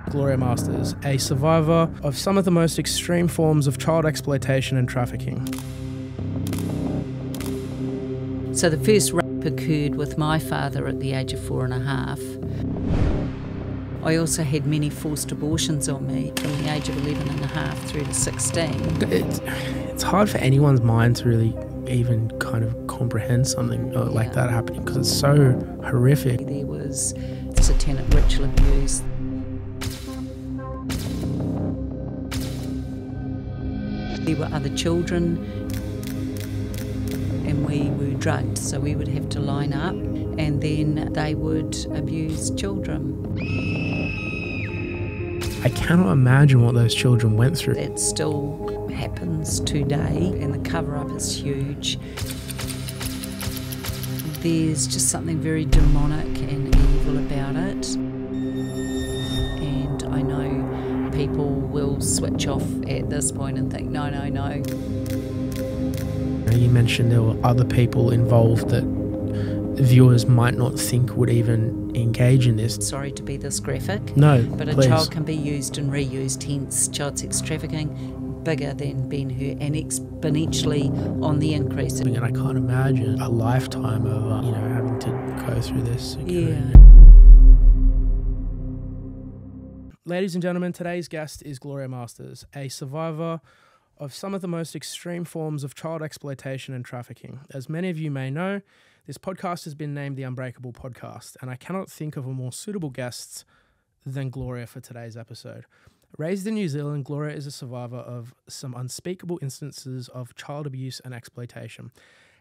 Gloria Masters, a survivor of some of the most extreme forms of child exploitation and trafficking. So the first rape occurred with my father at the age of 4.5. I also had many forced abortions on me from the age of 11.5 through to 16. It's hard for anyone's mind to really even kind of comprehend something like that happening because it's so horrific. There was satanic ritual abuse. There were other children and we were drugged, so we would have to line up and then they would abuse children. I cannot imagine what those children went through. It still happens today and the cover-up is huge. There's just something very demonic and evil about it. And I know people will switch off at this point and think, no. You mentioned there were other people involved that viewers might not think would even engage in this. Sorry to be this graphic. No, but please. A child can be used and reused, hence child sex trafficking, bigger than being hurt and exponentially on the increase. And I can't imagine a lifetime of having to go through this. Yeah. Ladies and gentlemen, today's guest is Gloria Masters, a survivor of some of the most extreme forms of child exploitation and trafficking. As many of you may know, this podcast has been named the Unbreakable Podcast, and I cannot think of a more suitable guest than Gloria for today's episode. Raised in New Zealand, Gloria is a survivor of some unspeakable instances of child abuse and exploitation.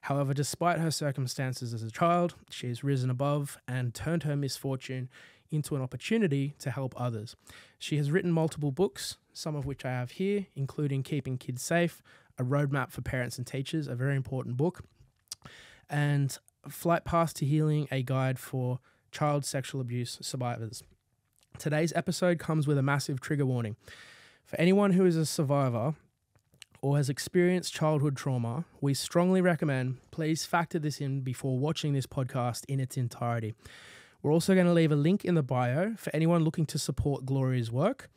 However, despite her circumstances as a child, she has risen above and turned her misfortune into an opportunity to help others. She has written multiple books, some of which I have here, including Keeping Kids Safe, A Roadmap for Parents and Teachers, a very important book, and Flight Path to Healing, a guide for child sexual abuse survivors. Today's episode comes with a massive trigger warning. For anyone who is a survivor or has experienced childhood trauma, we strongly recommend please factor this in before watching this podcast in its entirety. We're also going to leave a link in the bio for anyone looking to support Gloria's work.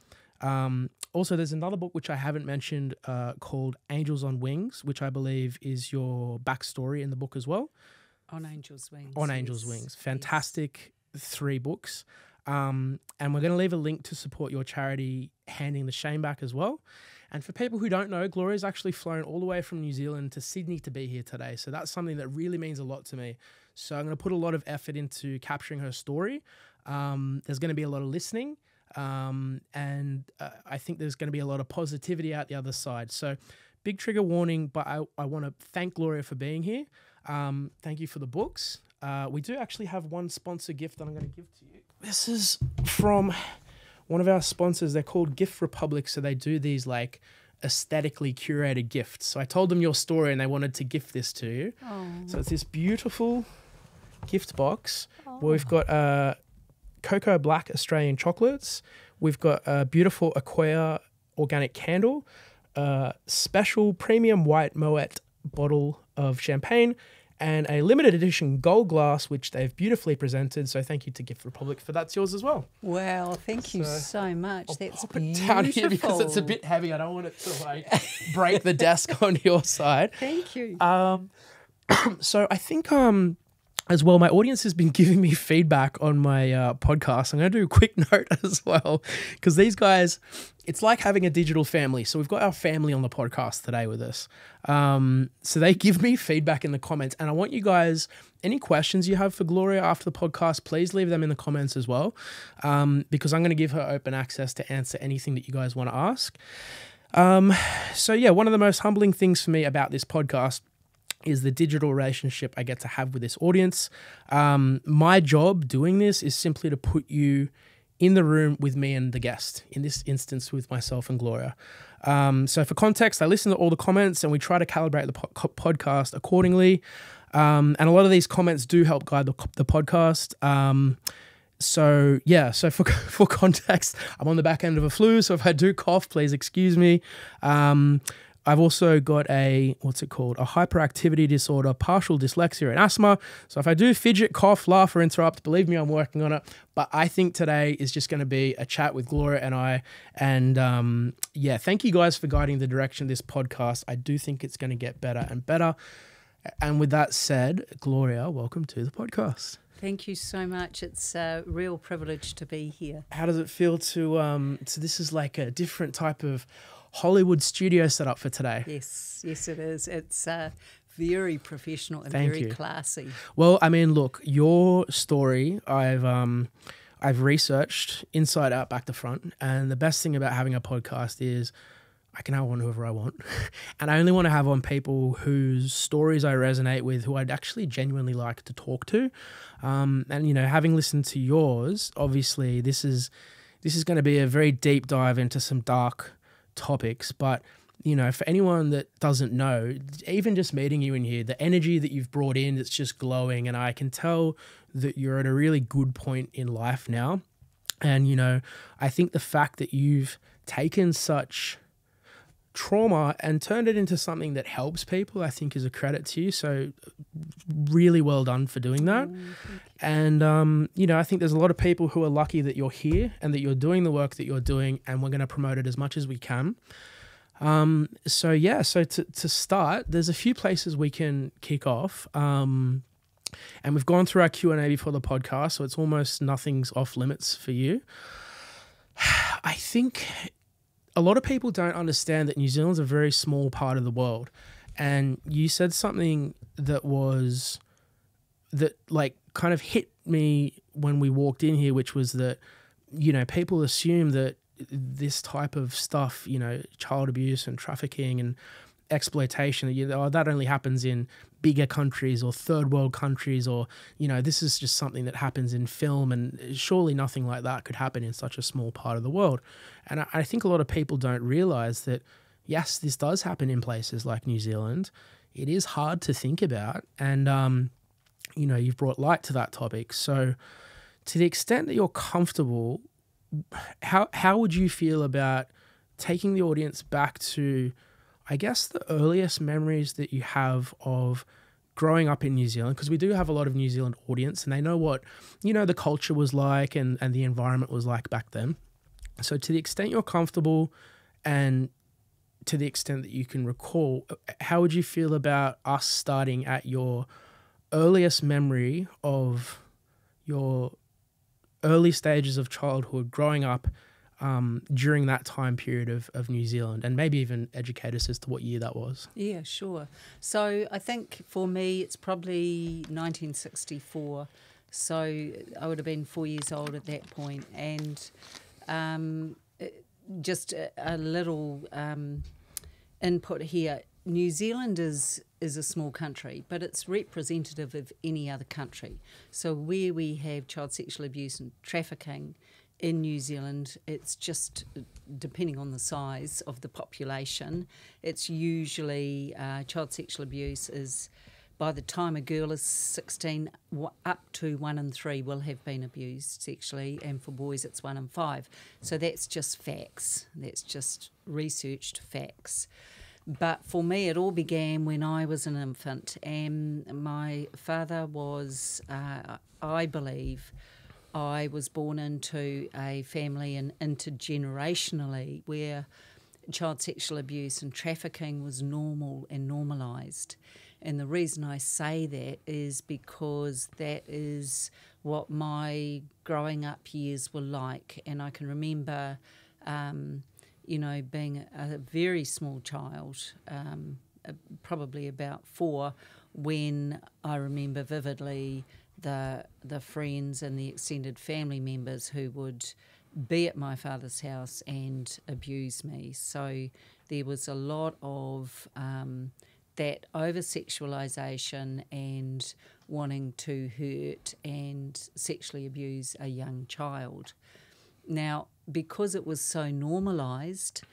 Also, there's another book which I haven't mentioned called Angels on Wings, which I believe is your backstory in the book as well. On Angels' Wings. On Angels' Wings. Fantastic 3 books. And we're going to leave a link to support your charity, Handing the Shame Back as well. And for people who don't know, Gloria's actually flown all the way from New Zealand to Sydney to be here today. So that's something that really means a lot to me. So I'm going to put a lot of effort into capturing her story. There's going to be a lot of listening. And I think there's going to be a lot of positivity out the other side. So big trigger warning, but I want to thank Gloria for being here. Thank you for the books. We do actually have one sponsor gift that I'm going to give to you. This is from one of our sponsors. They're called Gift Republic. So they do these like aesthetically curated gifts. So I told them your story and they wanted to gift this to you. Oh. So it's this beautiful gift box where we've got Cocoa Black Australian chocolates. We've got a beautiful Acquia organic candle, special premium white Moet bottle of champagne, and a limited edition gold glass, which they've beautifully presented. So thank you to Gift Republic for that's yours as well. Wow, thank you so much. That's pop it down here because it's a bit heavy. I don't want it to like break the desk on your side. Thank you. So I think as well, my audience has been giving me feedback on my podcast. I'm going to do a quick note as well, because these guys, it's like having a digital family. So we've got our family on the podcast today with us. So they give me feedback in the comments, and I want you guys, any questions you have for Gloria after the podcast, please leave them in the comments as well, because I'm going to give her open access to answer anything that you guys want to ask. So yeah, one of the most humbling things for me about this podcast is the digital relationship I get to have with this audience. My job doing this is simply to put you in the room with me and the guest, in this instance with myself and Gloria. So for context, I listen to all the comments and we try to calibrate the podcast accordingly. And a lot of these comments do help guide the podcast. So yeah, so for context, I'm on the back end of a flu. So if I do cough, please excuse me. I've also got a hyperactivity disorder, partial dyslexia, and asthma. So if I do fidget, cough, laugh, or interrupt, believe me, I'm working on it. But I think today is just going to be a chat with Gloria and I. And thank you guys for guiding the direction of this podcast. I do think it's going to get better and better. And with that said, Gloria, welcome to the podcast. Thank you so much. It's a real privilege to be here. How does it feel to so this is like a different type of Hollywood studio setup for today? Yes, it is. It's very professional and very classy. Well, I mean, look, your story, I've researched inside out, back to front, and the best thing about having a podcast is I can have on whoever I want, and I only want to have on people whose stories I resonate with, who I'd actually genuinely like to talk to. And having listened to yours, obviously this is going to be a very deep dive into some dark topics, but for anyone that doesn't know, even just meeting you in here, the energy that you've brought in, it's just glowing, and I can tell that you're at a really good point in life now. And I think the fact that you've taken such trauma and turned it into something that helps people, I think is a credit to you. So really well done for doing that. And I think there's a lot of people who are lucky that you're here and that you're doing the work that you're doing, and we're going to promote it as much as we can. So to start, there's a few places we can kick off. And we've gone through our Q&A before the podcast, so it's almost nothing's off limits for you. I think a lot of people don't understand that New Zealand's a very small part of the world. And you said something that kind of hit me when we walked in here, which was that, people assume that this type of stuff, child abuse and trafficking and exploitation, that only happens in bigger countries or third world countries, or, this is just something that happens in film, and surely nothing like that could happen in such a small part of the world. And I think a lot of people don't realize that, yes, this does happen in places like New Zealand. It is hard to think about. And, you've brought light to that topic. So to the extent that you're comfortable, how would you feel about taking the audience back to, I guess, the earliest memories that you have of growing up in New Zealand? Because we do have a lot of New Zealand audience, and they know what, the culture was like and the environment was like back then. So to the extent you're comfortable and to the extent that you can recall, how would you feel about us starting at your earliest memory of your early stages of childhood, growing up during that time period of New Zealand, and maybe even educate us as to what year that was? Yeah, sure. So I think for me it's probably 1964. So I would have been 4 years old at that point. And just a little input here. New Zealand is a small country, but it's representative of any other country. So where we have child sexual abuse and trafficking in New Zealand, it's just depending on the size of the population. It's usually child sexual abuse is, by the time a girl is 16, up to 1 in 3 will have been abused sexually, and for boys it's 1 in 5. So that's just facts. That's just researched facts. But for me, it all began when I was an infant, and my father was, I believe, I was born into a family and intergenerationally where child sexual abuse and trafficking was normal and normalised. And the reason I say that is because that is what my growing up years were like. And I can remember, being a very small child, probably about 4, when I remember vividly the friends and the extended family members who would be at my father's house and abuse me. So there was a lot of that over-sexualisation and wanting to hurt and sexually abuse a young child. Now, because it was so normalised,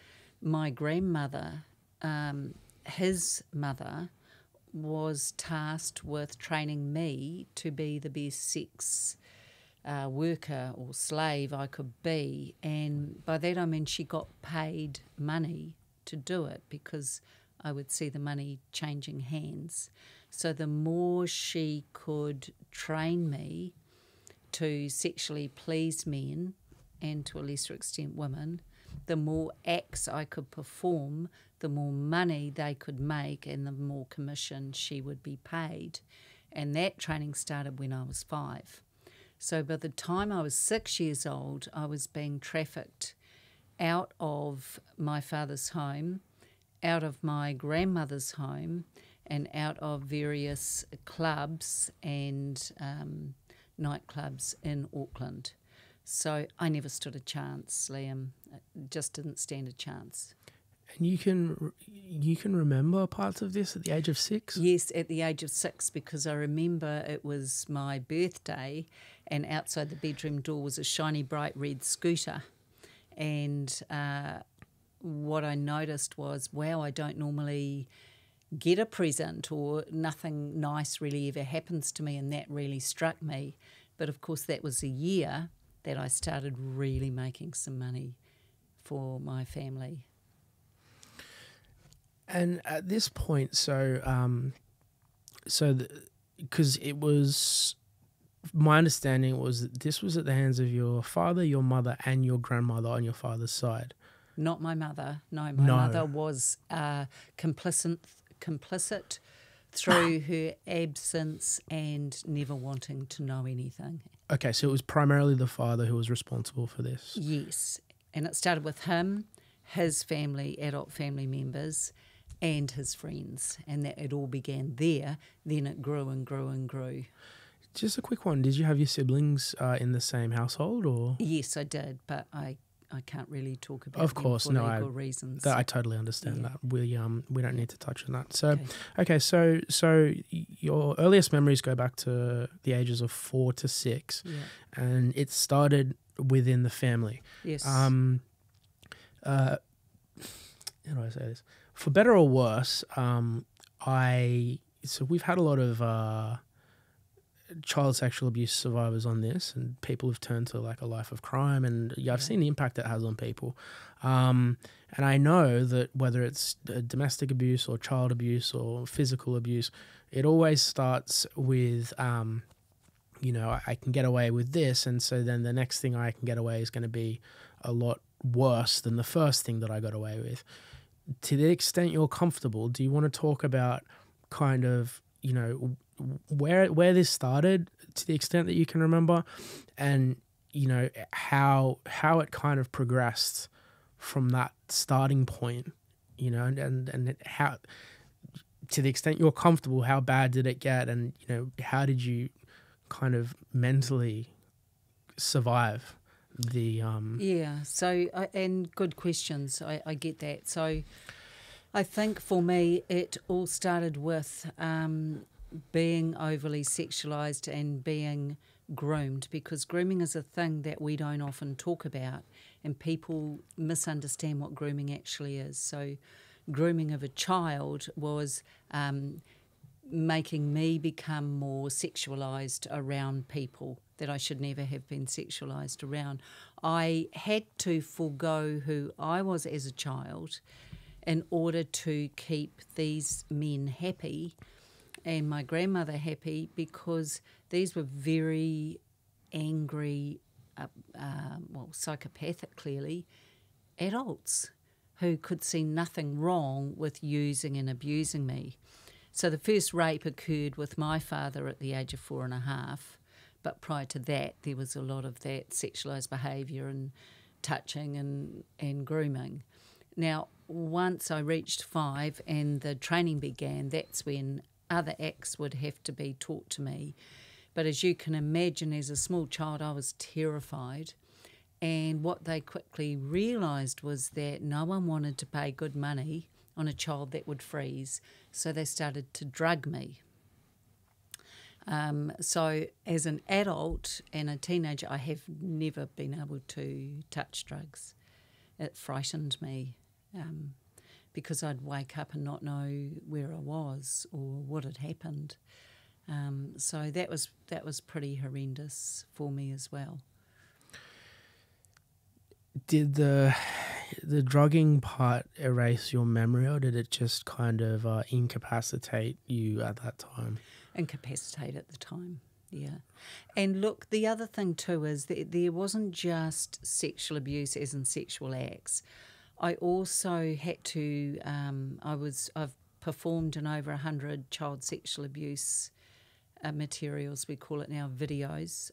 my grandmother, his mother, was tasked with training me to be the best sex worker or slave I could be. And by that I mean she got paid money to do it because I would see the money changing hands. So the more she could train me to sexually please men and to a lesser extent women, the more acts I could perform, the more money they could make and the more commission she would be paid. And that training started when I was 5. So by the time I was 6 years old, I was being trafficked out of my father's home, out of my grandmother's home, and out of various clubs and nightclubs in Auckland. So I never stood a chance, Liam. I just didn't stand a chance. And you can remember parts of this at the age of 6? Yes, at the age of 6, because I remember it was my birthday and outside the bedroom door was a shiny bright red scooter. And what I noticed was, wow, I don't normally get a present or nothing nice really ever happens to me, and that really struck me. But of course that was the year that I started really making some money for my family. And at this point, because it was, my understanding was that this was at the hands of your father, your mother, and your grandmother on your father's side. Not my mother. No, my mother was complicit through her absence and never wanting to know anything. Okay, so it was primarily the father who was responsible for this. Yes, and it started with him, his family, adult family members, and his friends, and that it all began there. Then it grew and grew and grew. Just a quick one. Did you have your siblings in the same household, or? Yes, I did, but I can't really talk about of course, them for no, legal reasons. I totally understand that. We don't need to touch on that. So, Okay, so your earliest memories go back to the ages of 4 to 6, and it started within the family. Yes. How do I say this? For better or worse, so we've had a lot of child sexual abuse survivors on this, and people have turned to like a life of crime, and I've seen the impact it has on people. And I know that whether it's domestic abuse or child abuse or physical abuse, it always starts with, I can get away with this, and so then the next thing I can get away is going to be a lot worse than the first thing that I got away with. To the extent you're comfortable, do you want to talk about kind of, where this started to the extent that you can remember, and, how it kind of progressed from that starting point, and how, to the extent you're comfortable, how bad did it get, and, how did you kind of mentally survive the so and good questions. I get that. So I think for me it all started with being overly sexualized and being groomed, because grooming is a thing that we don't often talk about, and people misunderstand what grooming actually is. So grooming of a child was making me become more sexualized around people that I should never have been sexualized around. I had to forego who I was as a child in order to keep these men happy and my grandmother happy, because these were very angry, psychopathic clearly, adults who could see nothing wrong with using and abusing me. So the first rape occurred with my father at the age of 4.5, but prior to that there was a lot of that sexualised behaviour and touching and grooming. Now, once I reached 5 and the training began, that's when other acts would have to be taught to me. But as you can imagine, as a small child, I was terrified. And what they quickly realised was that no one wanted to pay good money on a child that would freeze, so they started to drug me. So as an adult and a teenager, I have never been able to touch drugs. It frightened me because I'd wake up and not know where I was or what had happened. So that was pretty horrendous for me as well. Did the the drugging part erase your memory, or did it just kind of incapacitate you at that time? Incapacitate at the time, yeah. And look, the other thing too is that there wasn't just sexual abuse as in sexual acts. I also had to, I've performed in over 100 child sexual abuse materials, we call it now videos,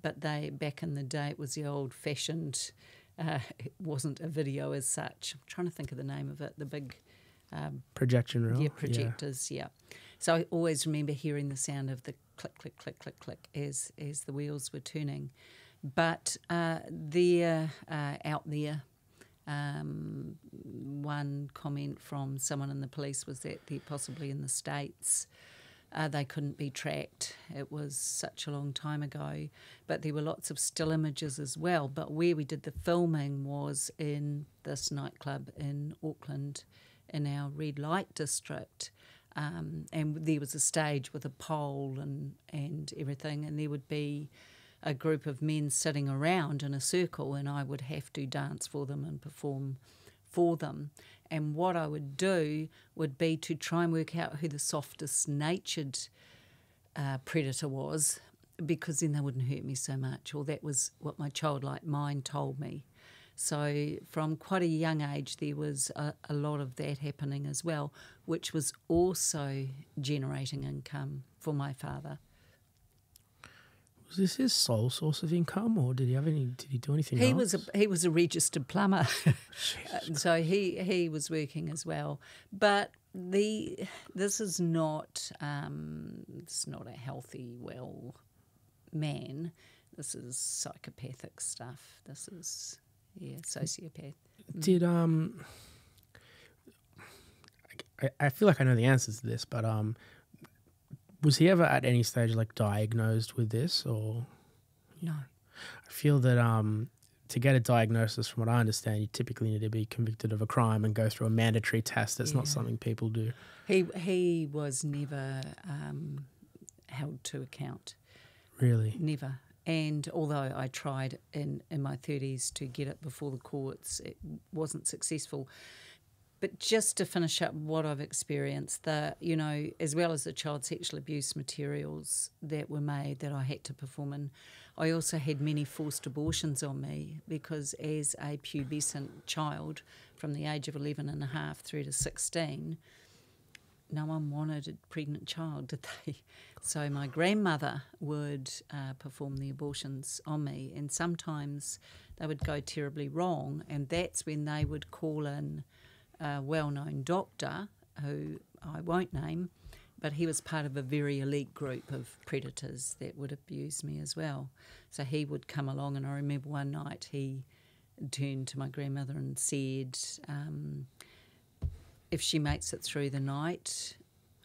but back in the day it was the old-fashioned, it wasn't a video as such. I'm trying to think of the name of it, the big... projection reel? Yeah, projectors, yeah. So I always remember hearing the sound of the click, click, click, click, click as the wheels were turning. But they're out there. One comment from someone in the police was that they're possibly in the States. They couldn't be tracked. It was such a long time ago. But there were lots of still images as well. But where we did the filming was in this nightclub in Auckland, in our red light district. And there was a stage with a pole and everything, and there would be a group of men sitting around in a circle, and I would have to dance for them and perform for them. And what I would do would be to try and work out who the softest natured predator was, because then they wouldn't hurt me so much, or that was what my childlike mind told me. So from quite a young age there was a lot of that happening as well, which was also generating income for my father. Was this his sole source of income, or did he do anything else? He was a registered plumber, so he was working as well. But this is not it's not a healthy, well man. This is psychopathic stuff. This is sociopath. Did I feel like I know the answers to this, but was he ever at any stage like diagnosed with this, or? No. I feel that to get a diagnosis, from what I understand, you typically need to be convicted of a crime and go through a mandatory test. That's not something people do. He was never held to account. Really? Never. And although I tried in my 30s to get it before the courts, it wasn't successful. But just to finish up what I've experienced, as well as the child sexual abuse materials that were made that I had to perform in, I also had many forced abortions on me, because as a pubescent child from the age of 11 and a half through to 16, no one wanted a pregnant child, did they? So my grandmother would perform the abortions on me, and sometimes they would go terribly wrong, and that's when they would call in a well-known doctor, who I won't name, but he was part of a very elite group of predators that would abuse me as well. So he would come along, and I remember one night he turned to my grandmother and said, if she makes it through the night,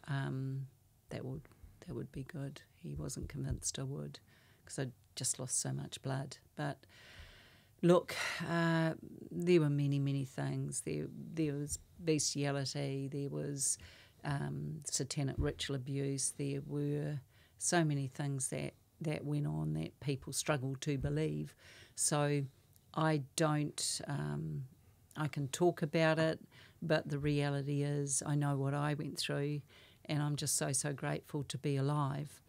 that would be good. He wasn't convinced I would, because I'd just lost so much blood. But look, there were many, many things. There was bestiality, there was satanic ritual abuse, there were so many things that went on that people struggle to believe. So I can talk about it, but the reality is I know what I went through, and I'm just so grateful to be alive.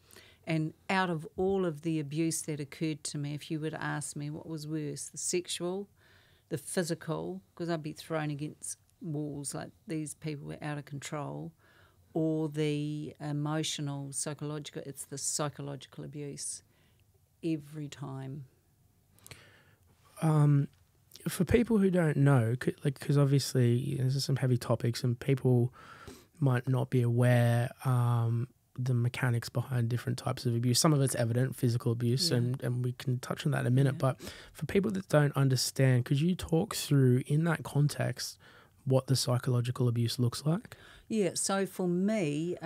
And out of all of the abuse that occurred to me, if you were to ask me what was worse, the sexual, the physical, because I'd be thrown against walls like these people were out of control, or the emotional, psychological, it's the psychological abuse every time. For people who don't know, because obviously there's some heavy topics and people might not be aware the mechanics behind different types of abuse. Some of it's evident, physical abuse, and we can touch on that in a minute. But for people that don't understand, could you talk through, in that context, what the psychological abuse looks like? Yeah, so for me,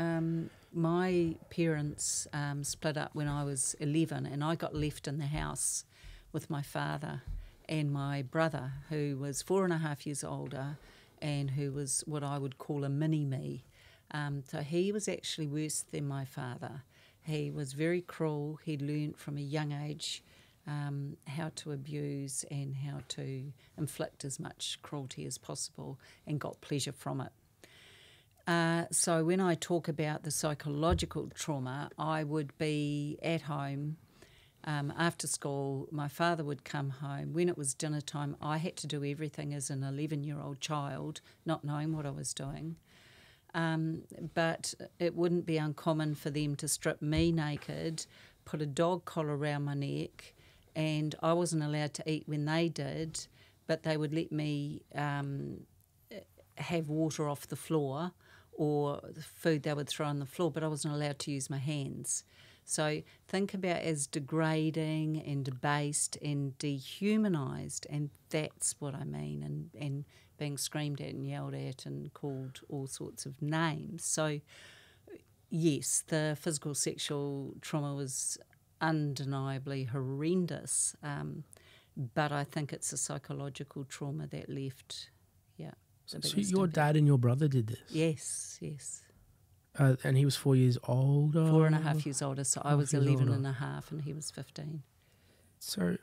my parents split up when I was 11, and I got left in the house with my father and my brother, who was 4.5 years older and who was what I would call a mini-me. So he was actually worse than my father. He was very cruel. He learnt from a young age how to abuse and how to inflict as much cruelty as possible, and got pleasure from it. So when I talk about the psychological trauma, I would be at home after school. My father would come home. When it was dinner time, I had to do everything as an 11-year-old child, not knowing what I was doing. But it wouldn't be uncommon for them to strip me naked, put a dog collar around my neck, and I wasn't allowed to eat when they did, but they would let me have water off the floor or the food they would throw on the floor, but I wasn't allowed to use my hands. So think about as degrading and debased and dehumanised, and that's what I mean, and being screamed at and yelled at and called all sorts of names. So yes, the physical sexual trauma was undeniably horrendous, but I think it's a psychological trauma that left, So your dad and your brother did this? Yes. And he was 4 years older? 4.5 years older, so I was 11 and a half and he was 15. So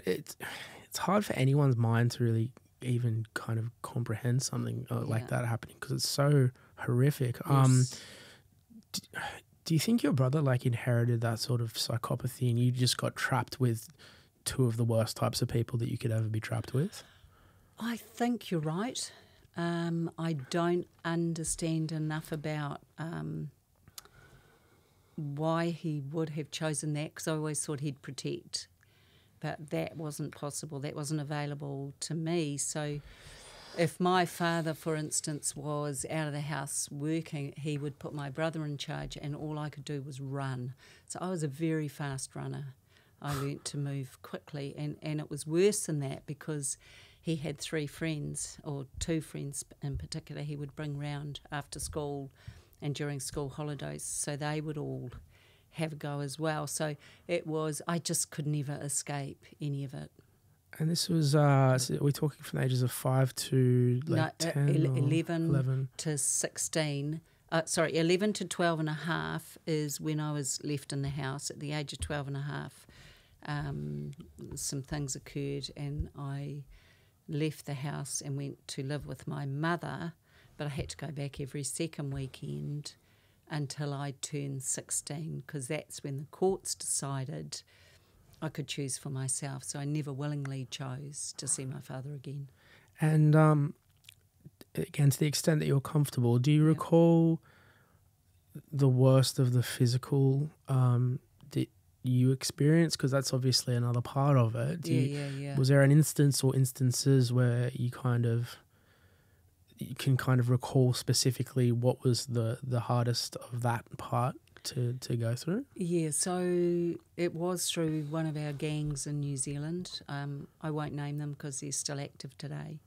it's hard for anyone's mind to really even kind of comprehend something like that happening, because it's so horrific. Yes. Do you think your brother inherited that sort of psychopathy and you just got trapped with two of the worst types of people that you could ever be trapped with? I think you're right. I don't understand enough about why he would have chosen that, because I always thought he'd protect, but that wasn't possible. That wasn't available to me. So if my father, for instance, was out of the house working, he would put my brother in charge and all I could do was run. So I was a very fast runner. I learnt to move quickly, and it was worse than that because he had 3 friends, or 2 friends in particular, he would bring round after school and during school holidays, so they would all have a go as well. So it was, I just could never escape any of it. And this was, so we're talking from the ages of 5 to 10? 11 to 16. 11 to 12 and a half is when I was left in the house. At the age of 12 and a half, some things occurred and I left the house and went to live with my mother, but I had to go back every second weekend until I turned 16, because that's when the courts decided I could choose for myself. So I never willingly chose to see my father again. And again, to the extent that you're comfortable, do you recall the worst of the physical that you experienced? Because that's obviously another part of it. Was there an instance or instances where you can kind of recall specifically what was the hardest of that part to go through? Yeah, so it was through one of our gangs in New Zealand. I won't name them because they're still active today.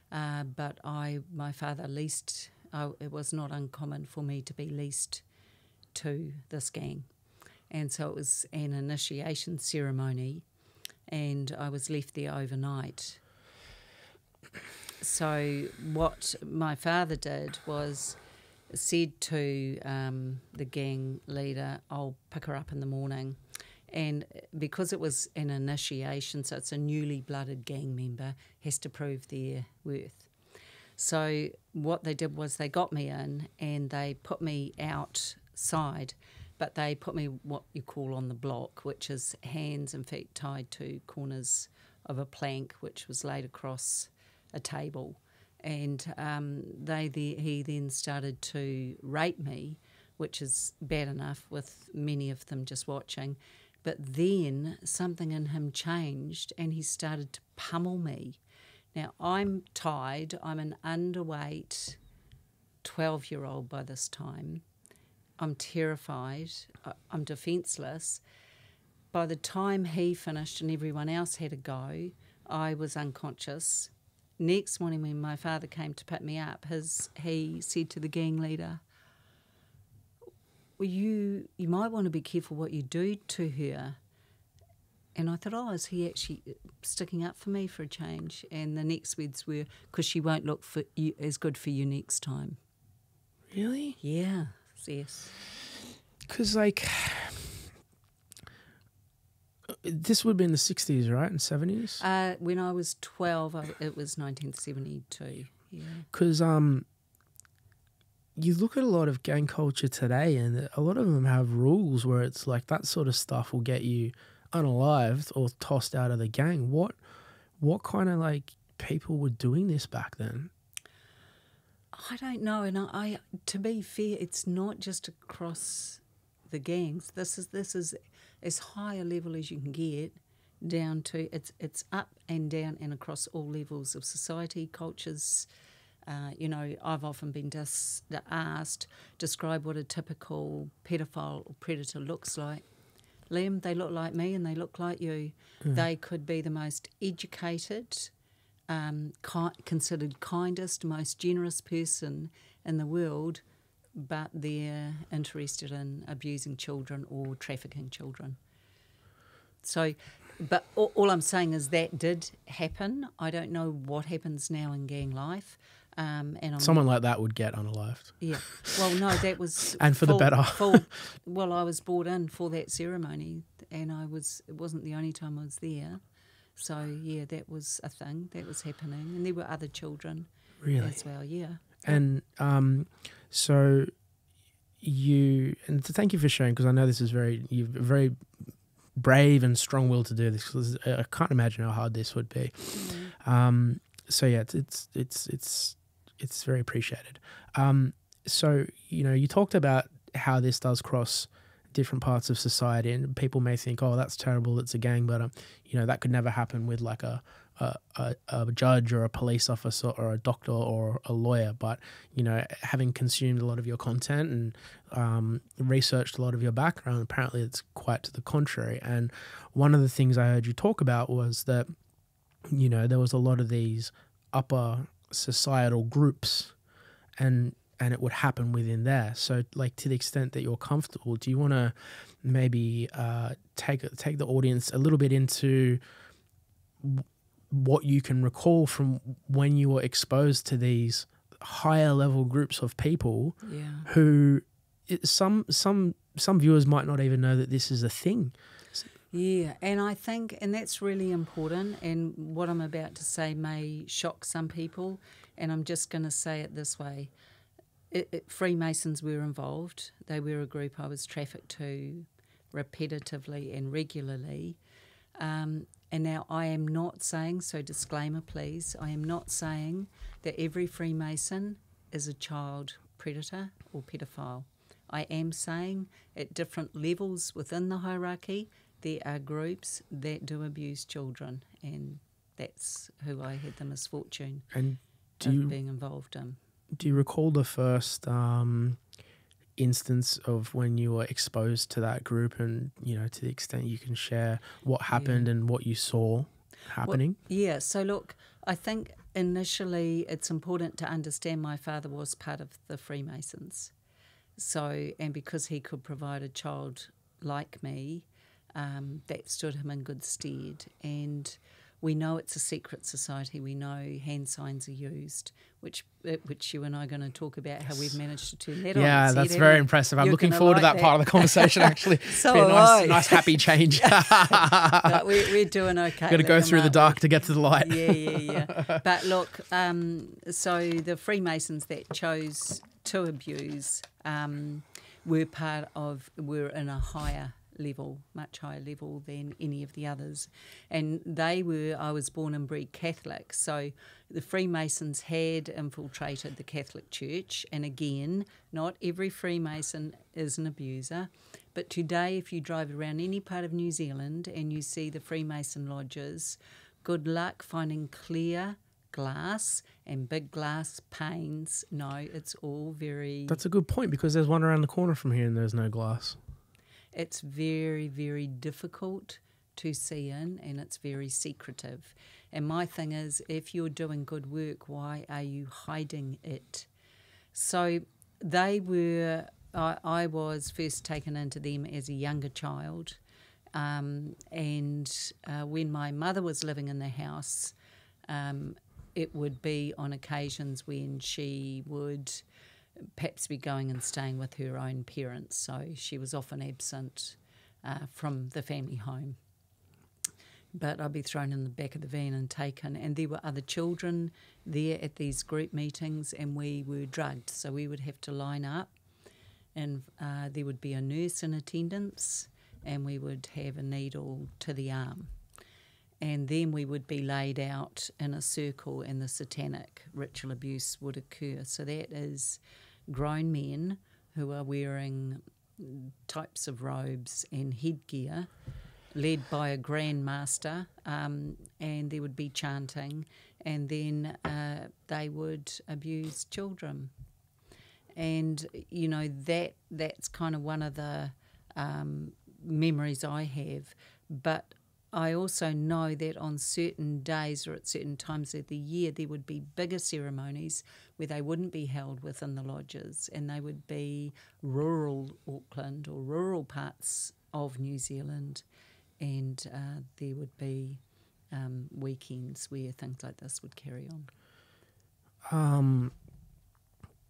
But my father leased, it was not uncommon for me to be leased to this gang. And so it was an initiation ceremony and I was left there overnight. So what my father did was said to the gang leader, I'll pick her up in the morning. And because it was an initiation, so it's a newly blooded gang member, has to prove their worth. So what they did was they got me in and they put me outside, but they put me what you call on the block, which is hands and feet tied to corners of a plank which was laid across a table. And he then started to rape me, which is bad enough with many of them just watching. But then something in him changed and he started to pummel me. Now, I'm tied. I'm an underweight 12-year-old by this time. I'm terrified. I'm defenceless. By the time he finished and everyone else had a go, I was unconscious. Next morning when my father came to pick me up, he said to the gang leader, well, you might want to be careful what you do to her. And I thought, is he actually sticking up for me for a change? And the next words were, because she won't look for you, as good for you next time. Really? Yeah, yes. Because, This would be in the 60s, right? And 70s? When I was 12, it was 1972. Yeah. Because you look at a lot of gang culture today, and a lot of them have rules where it's like that sort of stuff will get you unalived or tossed out of the gang. What kind of like people were doing this back then? I don't know, and I to be fair, it's not just across the gangs. This is as high a level as you can get, down to it's up and down and across all levels of society, cultures. I've often been asked, describe what a typical pedophile or predator looks like. Liam, they look like me and they look like you. They could be the most educated, considered kindest, most generous person in the world, but they're interested in abusing children or trafficking children. So, but all I'm saying is that did happen. I don't know what happens now in gang life. Someone like that would get unalived. Yeah. Well, no, that was and for the better. Well, I was brought in for that ceremony, and it wasn't the only time I was there. So yeah, that was a thing that was happening, and there were other children as well. Yeah. And so thank you for sharing, because I know this is you're very brave and strong-willed to do this, because I can't imagine how hard this would be. So yeah, it's very appreciated. So you talked about how this does cross different parts of society, and people may think, oh, that's terrible, it's a gang, but that could never happen with like a judge or a police officer or a doctor or a lawyer. But having consumed a lot of your content and researched a lot of your background, apparently it's quite to the contrary. And one of the things I heard you talk about was that there was a lot of these upper societal groups, and it would happen within there. So like, to the extent that you're comfortable, do you want to maybe take the audience a little bit into what you can recall from when you were exposed to these higher level groups of people who some viewers might not even know that this is a thing? Yeah, and I think, and that's really important, and what I'm about to say may shock some people, and I'm just going to say it this way. Freemasons were involved. They were a group I was trafficked to repetitively and regularly. And now I am not saying, so disclaimer please, I am not saying that every Freemason is a child predator or pedophile. I am saying at different levels within the hierarchy, there are groups that do abuse children, and that's who I had the misfortune of being involved in. Do you recall the first instance of when you were exposed to that group, and to the extent you can share what happened and what you saw happening? Well, so look, I think initially it's important to understand my father was part of the Freemasons. So, and because he could provide a child like me, that stood him in good stead. And we know it's a secret society. We know hand signs are used, which you and I are going to talk about how we've managed to turn that on. Yeah, that's very impressive. I'm looking forward to that part of the conversation, actually. So be a nice happy change. No, we're doing okay. Got to go through the dark to get to the light. Yeah. But look, so the Freemasons that chose to abuse were in a higher level, much higher level than any of the others. And I was born and bred Catholic, so the Freemasons had infiltrated the Catholic Church, and again, not every Freemason is an abuser, but today if you drive around any part of New Zealand and you see the Freemason lodges, good luck finding clear glass and big glass panes. No, it's all very... That's a good point, because there's one around the corner from here and there's no glass. It's very, very difficult to see in, and it's very secretive. And my thing is, if you're doing good work, why are you hiding it? So I was first taken into them as a younger child. And when my mother was living in the house, it would be on occasions when she would perhaps be going and staying with her own parents, so she was often absent from the family home. but I'd be thrown in the back of the van and taken. And there were other children there at these group meetings, and we were drugged. So we would have to line up, and there would be a nurse in attendance, and we would have a needle to the arm. And then we would be laid out in a circle, and the satanic ritual abuse would occur. So that is grown men who are wearing types of robes and headgear, led by a grand master, and there would be chanting, and then they would abuse children. And, you know, that's kind of one of the memories I have. But I also know that on certain days or at certain times of the year there would be bigger ceremonies where they wouldn't be held within the lodges, and they would be rural Auckland or rural parts of New Zealand. And there would be weekends where things like this would carry on.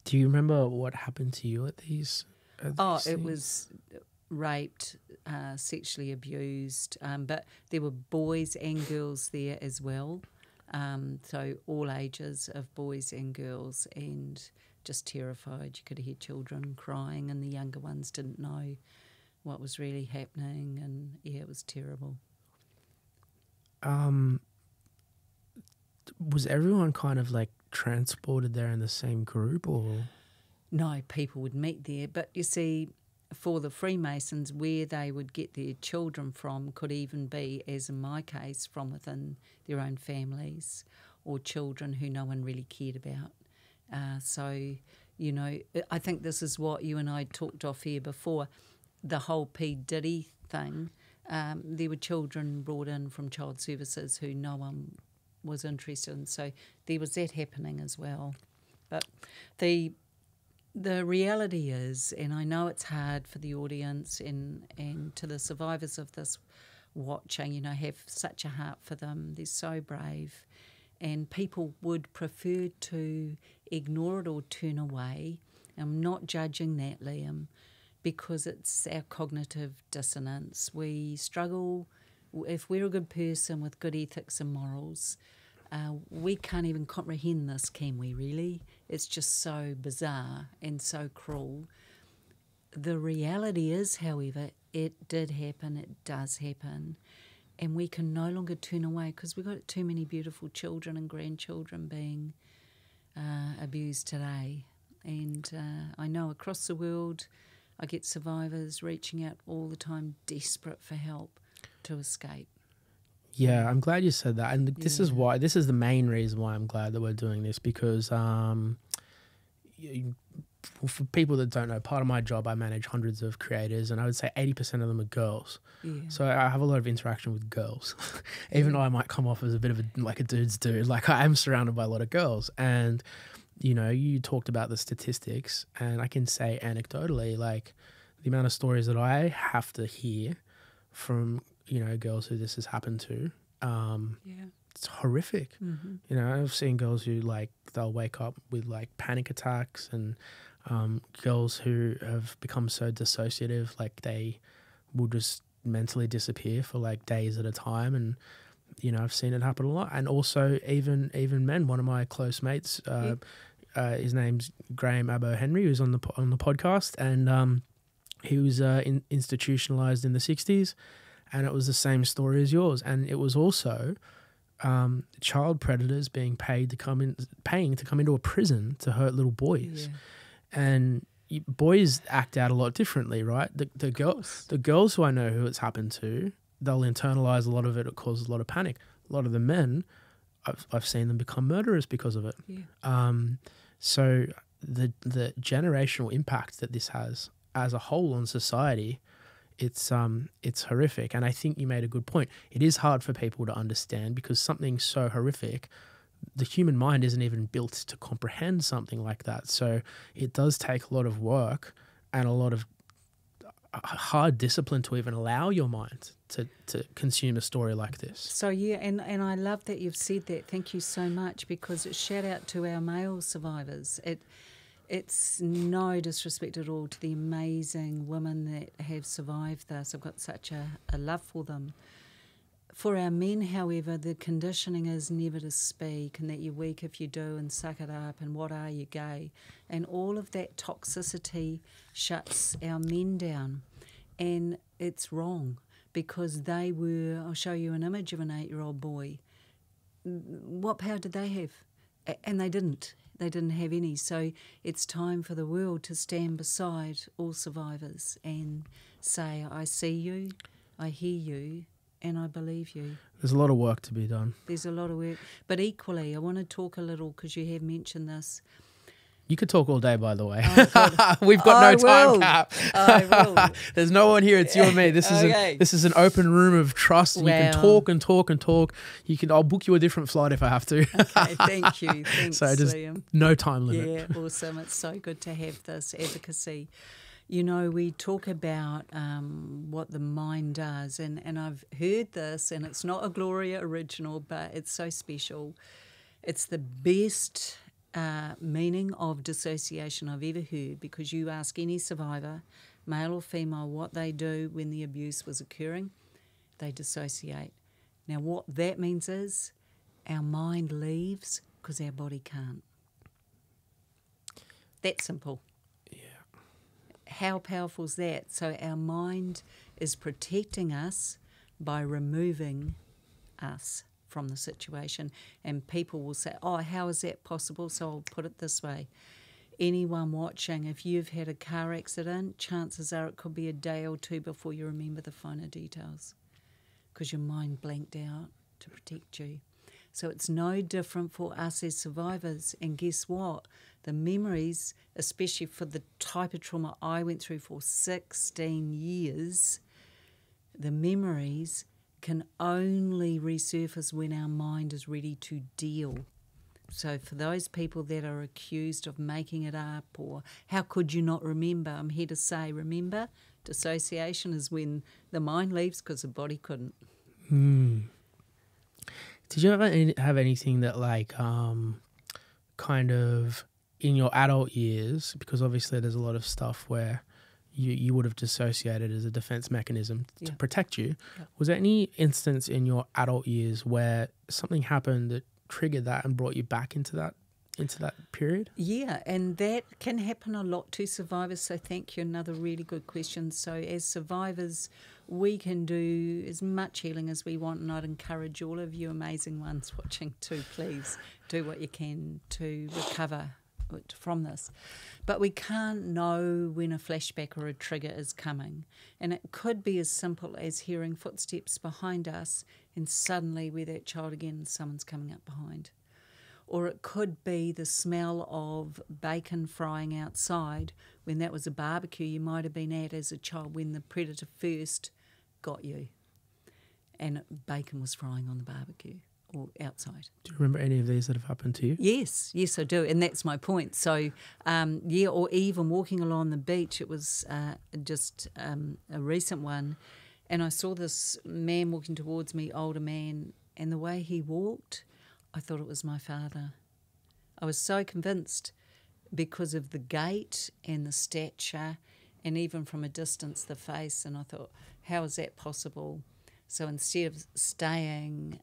Do you remember what happened to you at these? It was raped, sexually abused, but there were boys and girls there as well. So all ages of boys and girls, and just terrified. You could hear children crying, and the younger ones didn't know what was really happening, and yeah, it was terrible. Was everyone kind of like transported there in the same group, or? No, people would meet there, but you see, for the Freemasons, where they would get their children from could even be, as in my case, from within their own families, or children who no one really cared about. So, you know, I think this is what you and I talked off here before. The whole P. Diddy thing, there were children brought in from child services who no one was interested in. So there was that happening as well. But the reality is, and I know it's hard for the audience and to the survivors of this watching, you know, have such a heart for them. They're so brave. And people would prefer to ignore it or turn away. I'm not judging that, Liam, because it's our cognitive dissonance. We struggle, if we're a good person with good ethics and morals, we can't even comprehend this, can we really? It's just so bizarre and so cruel. The reality is, however, it did happen, it does happen, and we can no longer turn away because we've got too many beautiful children and grandchildren being abused today. And I know across the world I get survivors reaching out all the time, desperate for help to escape. Yeah, I'm glad you said that. And this is why, this is the main reason why I'm glad that we're doing this, because for people that don't know, part of my job, I manage hundreds of creators, and I would say 80% of them are girls. Yeah. So I have a lot of interaction with girls, even though I might come off as a bit of a dude's dude. Like, I am surrounded by a lot of girls. And, you know, you talked about the statistics, and I can say anecdotally, like, the amount of stories that I have to hear from, you know, girls who this has happened to, it's horrific. Mm-hmm. You know, I've seen girls who, like, they'll wake up with, like, panic attacks, and girls who have become so dissociative, like, they will just mentally disappear for, like, days at a time. And, you know, I've seen it happen a lot. And also even men. One of my close mates, his name's Graham Abbo Henry, who's on the podcast, and he was institutionalized in the 60s. And it was the same story as yours. And it was also child predators being paying to come into a prison to hurt little boys. Yeah. And boys act out a lot differently, right? The girls who I know who it's happened to, they'll internalize a lot of it. It causes a lot of panic. A lot of the men, I've seen them become murderers because of it. Yeah. So the generational impact that this has as a whole on society, it's horrific. And I think you made a good point. It is hard for people to understand, because something so horrific, the human mind isn't even built to comprehend something like that. So it does take a lot of work and a lot of hard discipline to even allow your mind to consume a story like this. So yeah, and I love that you've said that. Thank you so much, because it's shout out to our male survivors. It's no disrespect at all to the amazing women that have survived this. I've got such a love for them. For our men, however, the conditioning is never to speak, and that you're weak if you do, and suck it up, and what are you, gay? And all of that toxicity shuts our men down. And it's wrong, because they were, I'll show you an image of an 8-year-old boy. What power did they have? And they didn't. They didn't have any. So it's time for the world to stand beside all survivors and say, I see you, I hear you, and I believe you. There's a lot of work to be done. There's a lot of work. But equally, I want to talk a little, because you have mentioned this. You could talk all day, by the way. Oh, We've got no time cap. I will. There's no one here. It's you and me. This is Okay. this is an open room of trust. And Wow. you can talk and talk and talk. I'll book you a different flight if I have to. Okay, thank you. Thanks, So just Liam. no time limit. Yeah, awesome. It's so good to have this advocacy. You know, we talk about what the mind does, and I've heard this, and it's not a Gloria original, but it's so special. It's the best meaning of dissociation I've ever heard, because you ask any survivor, male or female, what they do when the abuse was occurring, they dissociate. Now, what that means is our mind leaves because our body can't. That simple. How powerful is that? So our mind is protecting us by removing us from the situation. And people will say, oh, how is that possible? So I'll put it this way. Anyone watching, if you've had a car accident, chances are it could be a day or two before you remember the finer details, because your mind blanked out to protect you. So it's no different for us as survivors. And guess what? The memories, especially for the type of trauma I went through for 16 years, the memories can only resurface when our mind is ready to deal. So for those people that are accused of making it up, or how could you not remember, I'm here to say, remember, dissociation is when the mind leaves because the body couldn't. Did you ever have anything that kind of in your adult years, because obviously there's a lot of stuff where you would have dissociated as a defense mechanism to protect you. Yeah. Was there any instance in your adult years where something happened that triggered that and brought you back into that period? Yeah, and that can happen a lot to survivors, so thank you. Another really good question. So as survivors, we can do as much healing as we want, and I'd encourage all of you amazing ones watching to please do what you can to recover from this. But we can't know when a flashback or a trigger is coming, and it could be as simple as hearing footsteps behind us and suddenly we're that child again and someone's coming up behind. Or it could be the smell of bacon frying outside when that was a barbecue you might have been at as a child when the predator first got you and bacon was frying on the barbecue or outside. Do you remember any of these that have happened to you? Yes, I do, and that's my point. So, or even walking along the beach, it was just a recent one, and I saw this man walking towards me, older man, and the way he walked, I thought it was my father. I was so convinced because of the gait and the stature and even from a distance the face, and I thought, how is that possible? So instead of staying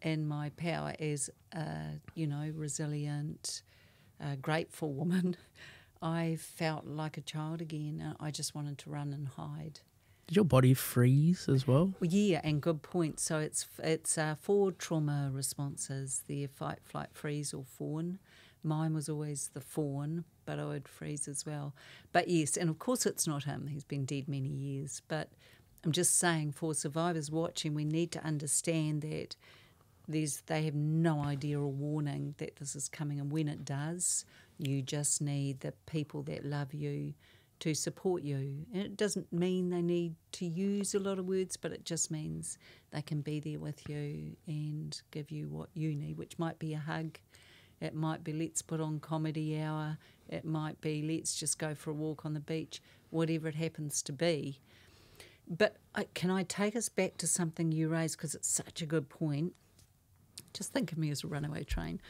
in my power as a, resilient, grateful woman, I felt like a child again. I just wanted to run and hide. Did your body freeze as well? Yeah, and good point. So it's 4 trauma responses: the fight, flight, freeze, or fawn. Mine was always the fawn, but I would freeze as well. But yes, and of course it's not him. He's been dead many years. But I'm just saying, for survivors watching, we need to understand that they have no idea or warning that this is coming, and when it does, you just need the people that love you to support you. And it doesn't mean they need to use a lot of words, but it just means they can be there with you and give you what you need, which might be a hug. It might be let's put on comedy hour. It might be let's just go for a walk on the beach, whatever it happens to be. But can I take us back to something you raised, because it's such a good point. Just think of me as a runaway train.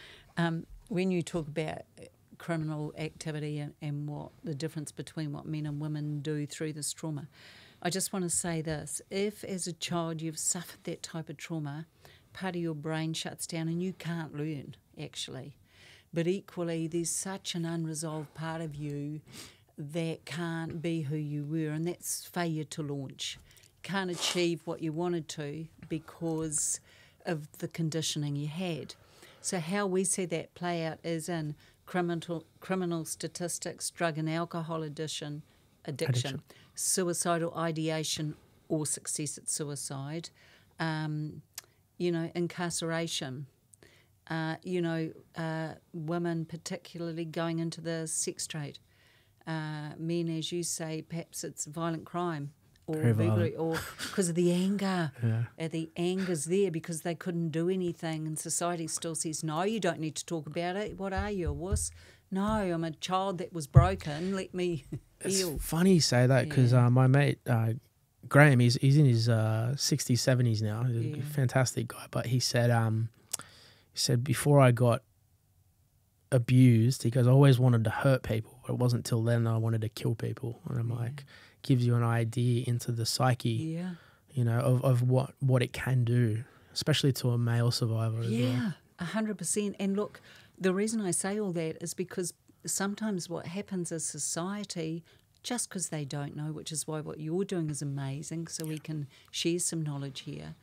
When you talk about criminal activity and what the difference between what men and women do through this trauma. I just want to say this. If as a child you've suffered that type of trauma, part of your brain shuts down and you can't learn, actually. But equally, there's such an unresolved part of you that can't be who you were, and that's failure to launch. Can't achieve what you wanted to because of the conditioning you had. So how we see that play out is in criminal statistics, drug and alcohol addiction, suicidal ideation or success at suicide, incarceration, women particularly going into the sex trade, men, as you say, perhaps it's violent crime or burglary, or because of the anger. Yeah. The anger's there because they couldn't do anything, and society still says, no, you don't need to talk about it. What are you, a wuss? No, I'm a child that was broken. Let me heal. It's funny you say that because my mate Graham, he's in his 60s, 70s now. He's a fantastic guy, but he said before I got abused, he goes, I always wanted to hurt people, but it wasn't till then that I wanted to kill people. And I'm like, gives you an idea into the psyche, of what it can do, especially to a male survivor as well. Yeah, 100%. And look, the reason I say all that is because sometimes what happens is society, just because they don't know, which is why what you're doing is amazing, so we can share some knowledge here.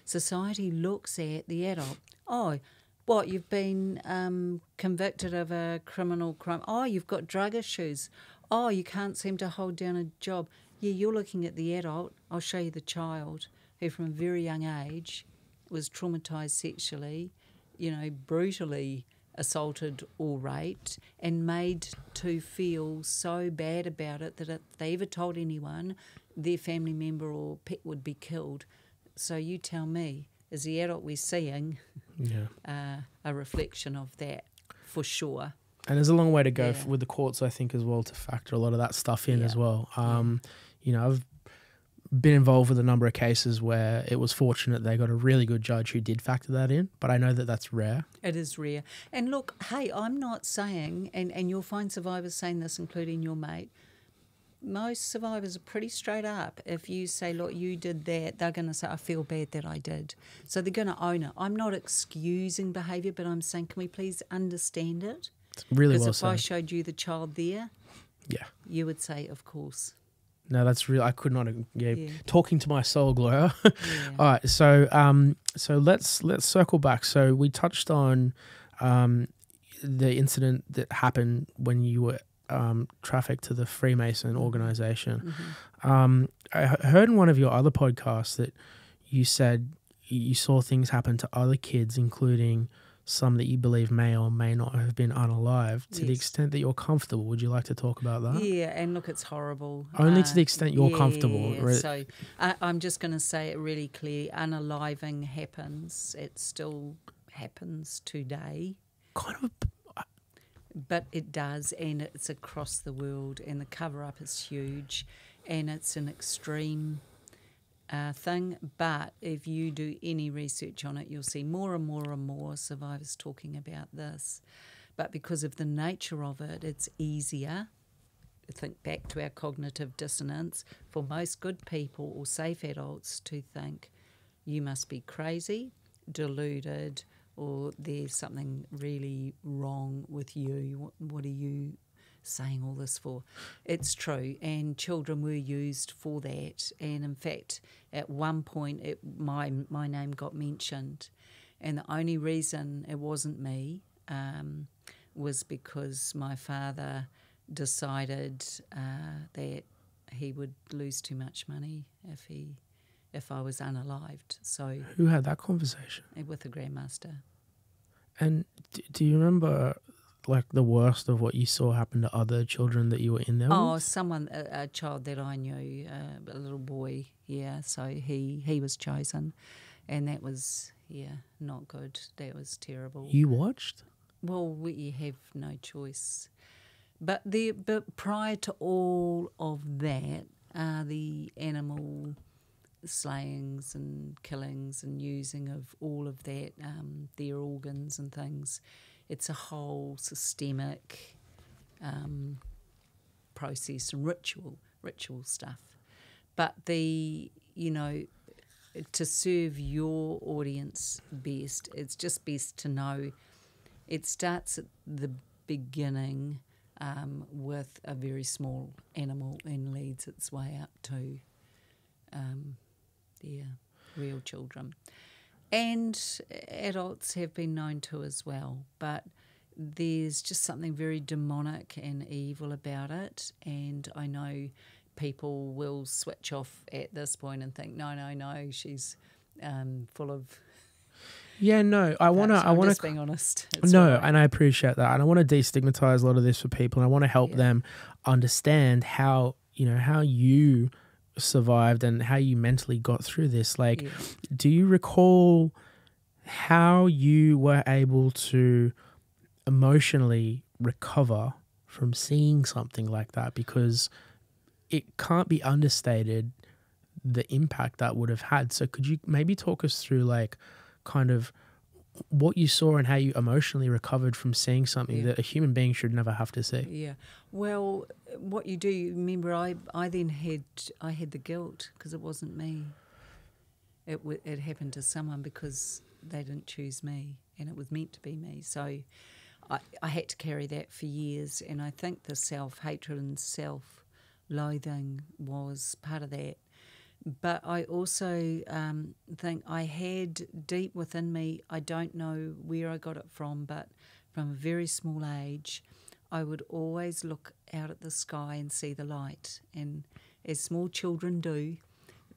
Society looks at the adult. Oh, what, you've been convicted of a criminal crime. Oh, you've got drug issues. Oh, you can't seem to hold down a job. Yeah, you're looking at the adult. I'll show you the child who from a very young age was traumatised sexually, brutally assaulted or raped, and made to feel so bad about it that if they ever told anyone, their family member or pet would be killed. So you tell me, is the adult we're seeing a reflection of that for sure? And there's a long way to go with the courts, I think, as well, to factor a lot of that stuff in as well. I've been involved with a number of cases where it was fortunate they got a really good judge who did factor that in, but I know that that's rare. It is rare. And look, hey, I'm not saying, and you'll find survivors saying this, including your mate, most survivors are pretty straight up. If you say, look, you did that, they're going to say, I feel bad that I did. So they're going to own it. I'm not excusing behaviour, but I'm saying, can we please understand it? It's really well Because said. if I showed you the child there, you would say, of course. No, that's real. I could not. Talking to my soul, Gloria. All right, so let's circle back. So we touched on the incident that happened when you were trafficked to the Freemason organization. I heard in one of your other podcasts that you said you saw things happen to other kids, including some that you believe may or may not have been unalived. To the extent that you're comfortable, would you like to talk about that? Yeah, and look, it's horrible. Only to the extent you're comfortable. Right? So I'm just going to say it really clearly. Unaliving happens. It still happens today. Kind of. But it does, and it's across the world, and the cover-up is huge, and it's an extreme thing. But if you do any research on it, you'll see more and more and more survivors talking about this. But because of the nature of it, it's easier. Think back to our cognitive dissonance. For most good people or safe adults to think, you must be crazy, deluded, or there's something really wrong with you. What are you saying all this for? It's true, and children were used for that. And in fact, at one point, my name got mentioned, and the only reason it wasn't me was because my father decided that he would lose too much money if I was unalived. So who had that conversation? With the Grandmaster. And do you remember like the worst of what you saw happen to other children that you were in there with? A child that I knew, a little boy, so he was chosen, and that was, not good. That was terrible. You watched? Well, we have no choice. But prior to all of that, the animal slayings and killings and using of all of that, their organs and things, it's a whole systemic process and ritual stuff. But to serve your audience best, it's just best to know it starts at the beginning with a very small animal and leads its way up to real children. And adults have been known to as well, but there's just something very demonic and evil about it, and I know people will switch off at this point and think, no, she's full of... Yeah, no, I want to... I'm just being honest. And I appreciate that, and I want to destigmatize a lot of this for people, and I want to help them understand how you survived and how you mentally got through this. Like, do you recall how you were able to emotionally recover from seeing something like that? Because it can't be understated the impact that would have had. So could you maybe talk us through like kind of what you saw and how you emotionally recovered from seeing something that a human being should never have to see? Yeah. Well, what you do, remember, I then had the guilt because it wasn't me. It happened to someone because they didn't choose me, and it was meant to be me. So I had to carry that for years, and I think the self-hatred and self-loathing was part of that. But I also think I had deep within me, I don't know where I got it from, but from a very small age, I would always look out at the sky and see the light. And as small children do,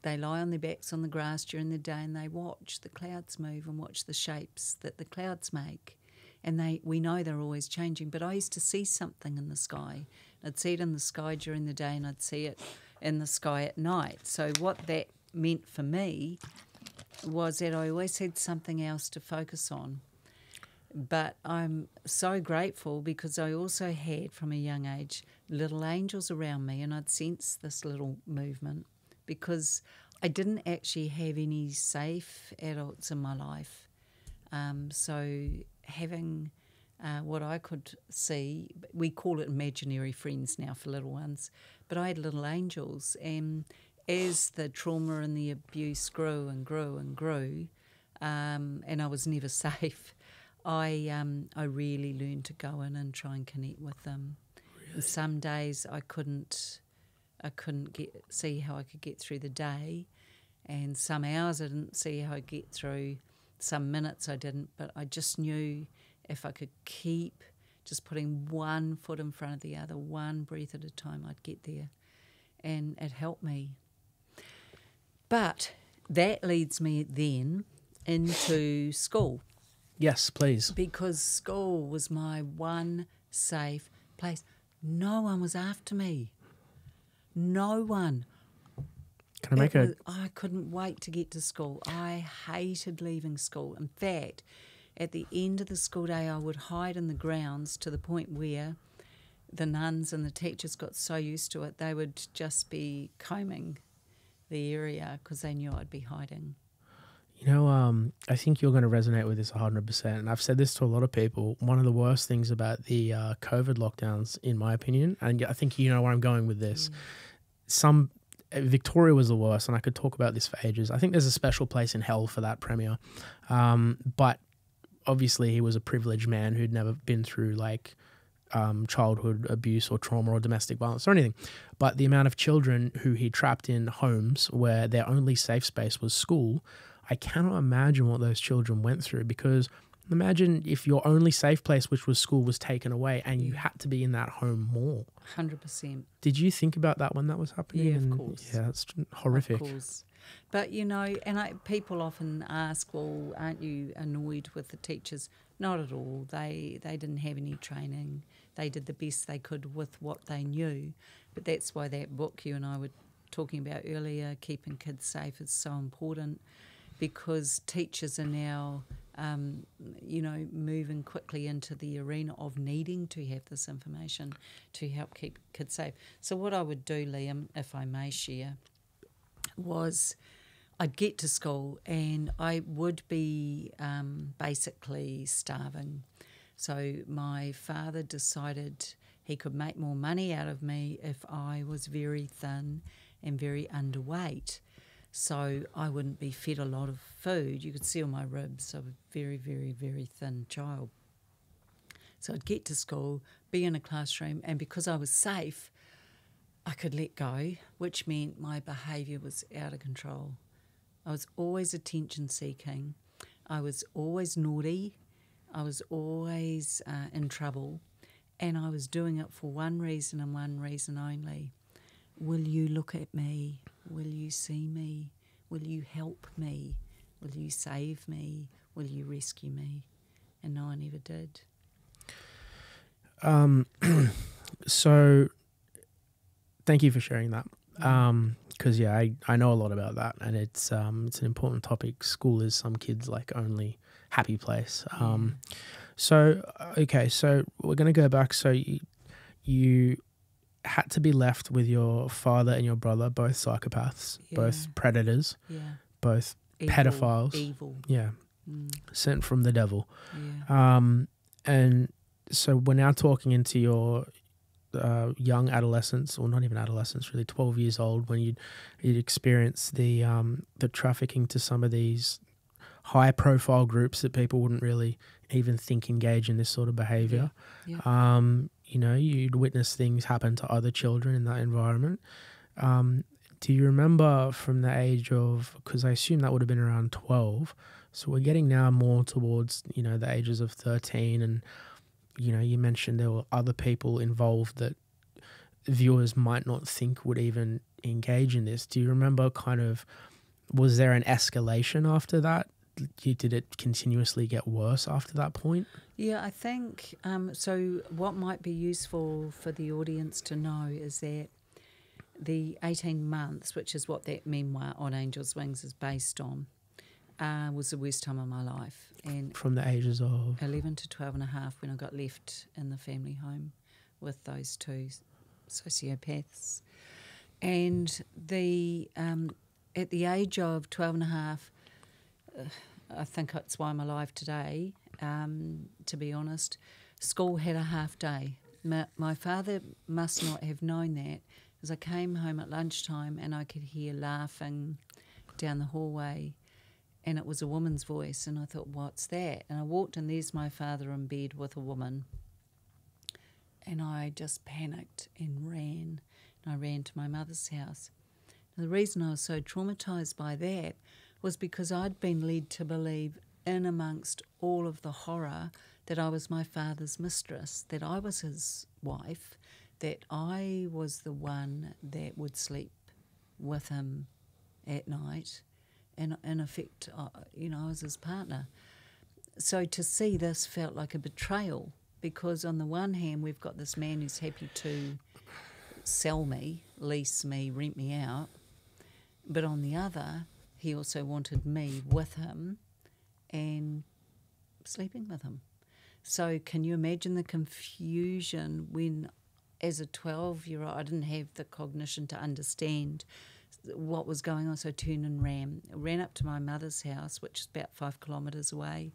they lie on their backs on the grass during the day and they watch the clouds move and watch the shapes that the clouds make. And we know they're always changing. But I used to see something in the sky. I'd see it in the sky during the day and I'd see it in the sky at night. So what that meant for me was that I always had something else to focus on. But I'm so grateful because I also had, from a young age, little angels around me, and I'd sense this little movement because I didn't actually have any safe adults in my life. So having what I could see, we call it imaginary friends now for little ones, but I had little angels, and as the trauma and the abuse grew and grew and grew, and I was never safe, I really learned to go in and try and connect with them. Really? Some days I couldn't see how I could get through the day, and some hours I didn't see how I'd get through. Some minutes I didn't, but I just knew if I could keep just putting one foot in front of the other, one breath at a time, I'd get there. And it helped me. But that leads me then into school. Yes, please. Because school was my one safe place. No one was after me. No one. Can I make I couldn't wait to get to school. I hated leaving school. In fact, at the end of the school day, I would hide in the grounds to the point where the nuns and the teachers got so used to it, they would just be combing the area because they knew I'd be hiding. You know, I think you're going to resonate with this 100%. And I've said this to a lot of people. One of the worst things about the COVID lockdowns, in my opinion, and I think you know where I'm going with this, Victoria was the worst, and I could talk about this for ages. I think there's a special place in hell for that premier. But obviously he was a privileged man who'd never been through like childhood abuse or trauma or domestic violence or anything. But the amount of children who he trapped in homes where their only safe space was school, I cannot imagine what those children went through, because imagine if your only safe place, which was school, was taken away and you had to be in that home more. 100%. Did you think about that when that was happening? Yeah, of course. Yeah, it's horrific. Of course. But, you know, and people often ask, well, aren't you annoyed with the teachers? Not at all. They didn't have any training. They did the best they could with what they knew. But that's why that book you and I were talking about earlier, Keeping Kids Safe, is so important, because teachers are now moving quickly into the arena of needing to have this information to help keep kids safe. So what I would do, Liam, if I may share, was I'd get to school and I would be basically starving. So my father decided he could make more money out of me if I was very thin and very underweight. So I wouldn't be fed a lot of food. You could see on my ribs, I was a very, very, very thin child. So I'd get to school, be in a classroom, and because I was safe, I could let go, which meant my behaviour was out of control. I was always attention-seeking. I was always naughty. I was always in trouble. And I was doing it for one reason and one reason only. Will you look at me? Will you see me? Will you help me? Will you save me? Will you rescue me? And no one ever did. So thank you for sharing that. Because I know a lot about that, and it's an important topic. School is some kids' like only happy place. So we're gonna go back. So you had to be left with your father and your brother, both psychopaths, both predators, both pedophiles, evil, sent from the devil. And so we're now talking into your young adolescence, or not even adolescence, really 12 years old, when you'd experienced the trafficking to some of these high profile groups that people wouldn't really even think engage in this sort of behavior. You'd witness things happen to other children in that environment. Do you remember from the age of, because I assume that would have been around 12, so we're getting now more towards the ages of 13, and you mentioned there were other people involved that viewers might not think would even engage in this. Do you remember was there an escalation after that? Did it continuously get worse after that point? Yeah, I think so. What might be useful for the audience to know is that the 18 months, which is what that memoir On Angel's Wings is based on, was the worst time of my life. And from the ages of 11 to 12 and a half, when I got left in the family home with those two sociopaths. And at the age of 12 and a half, I think that's why I'm alive today, to be honest, school had a half day. My father must not have known that, as I came home at lunchtime and I could hear laughing down the hallway, and it was a woman's voice, and I thought, what's that? And I walked in, there's my father in bed with a woman, and I just panicked and ran, and I ran to my mother's house. And the reason I was so traumatised by that was because I'd been led to believe, in amongst all of the horror, that I was my father's mistress, that I was his wife, that I was the one that would sleep with him at night, and in effect, I was his partner. So to see this felt like a betrayal, because on the one hand, we've got this man who's happy to sell me, lease me, rent me out, but on the other, he also wanted me with him and sleeping with him. So can you imagine the confusion when, as a 12-year-old, I didn't have the cognition to understand what was going on, so I turned and ran up to my mother's house, which is about 5 kilometres away,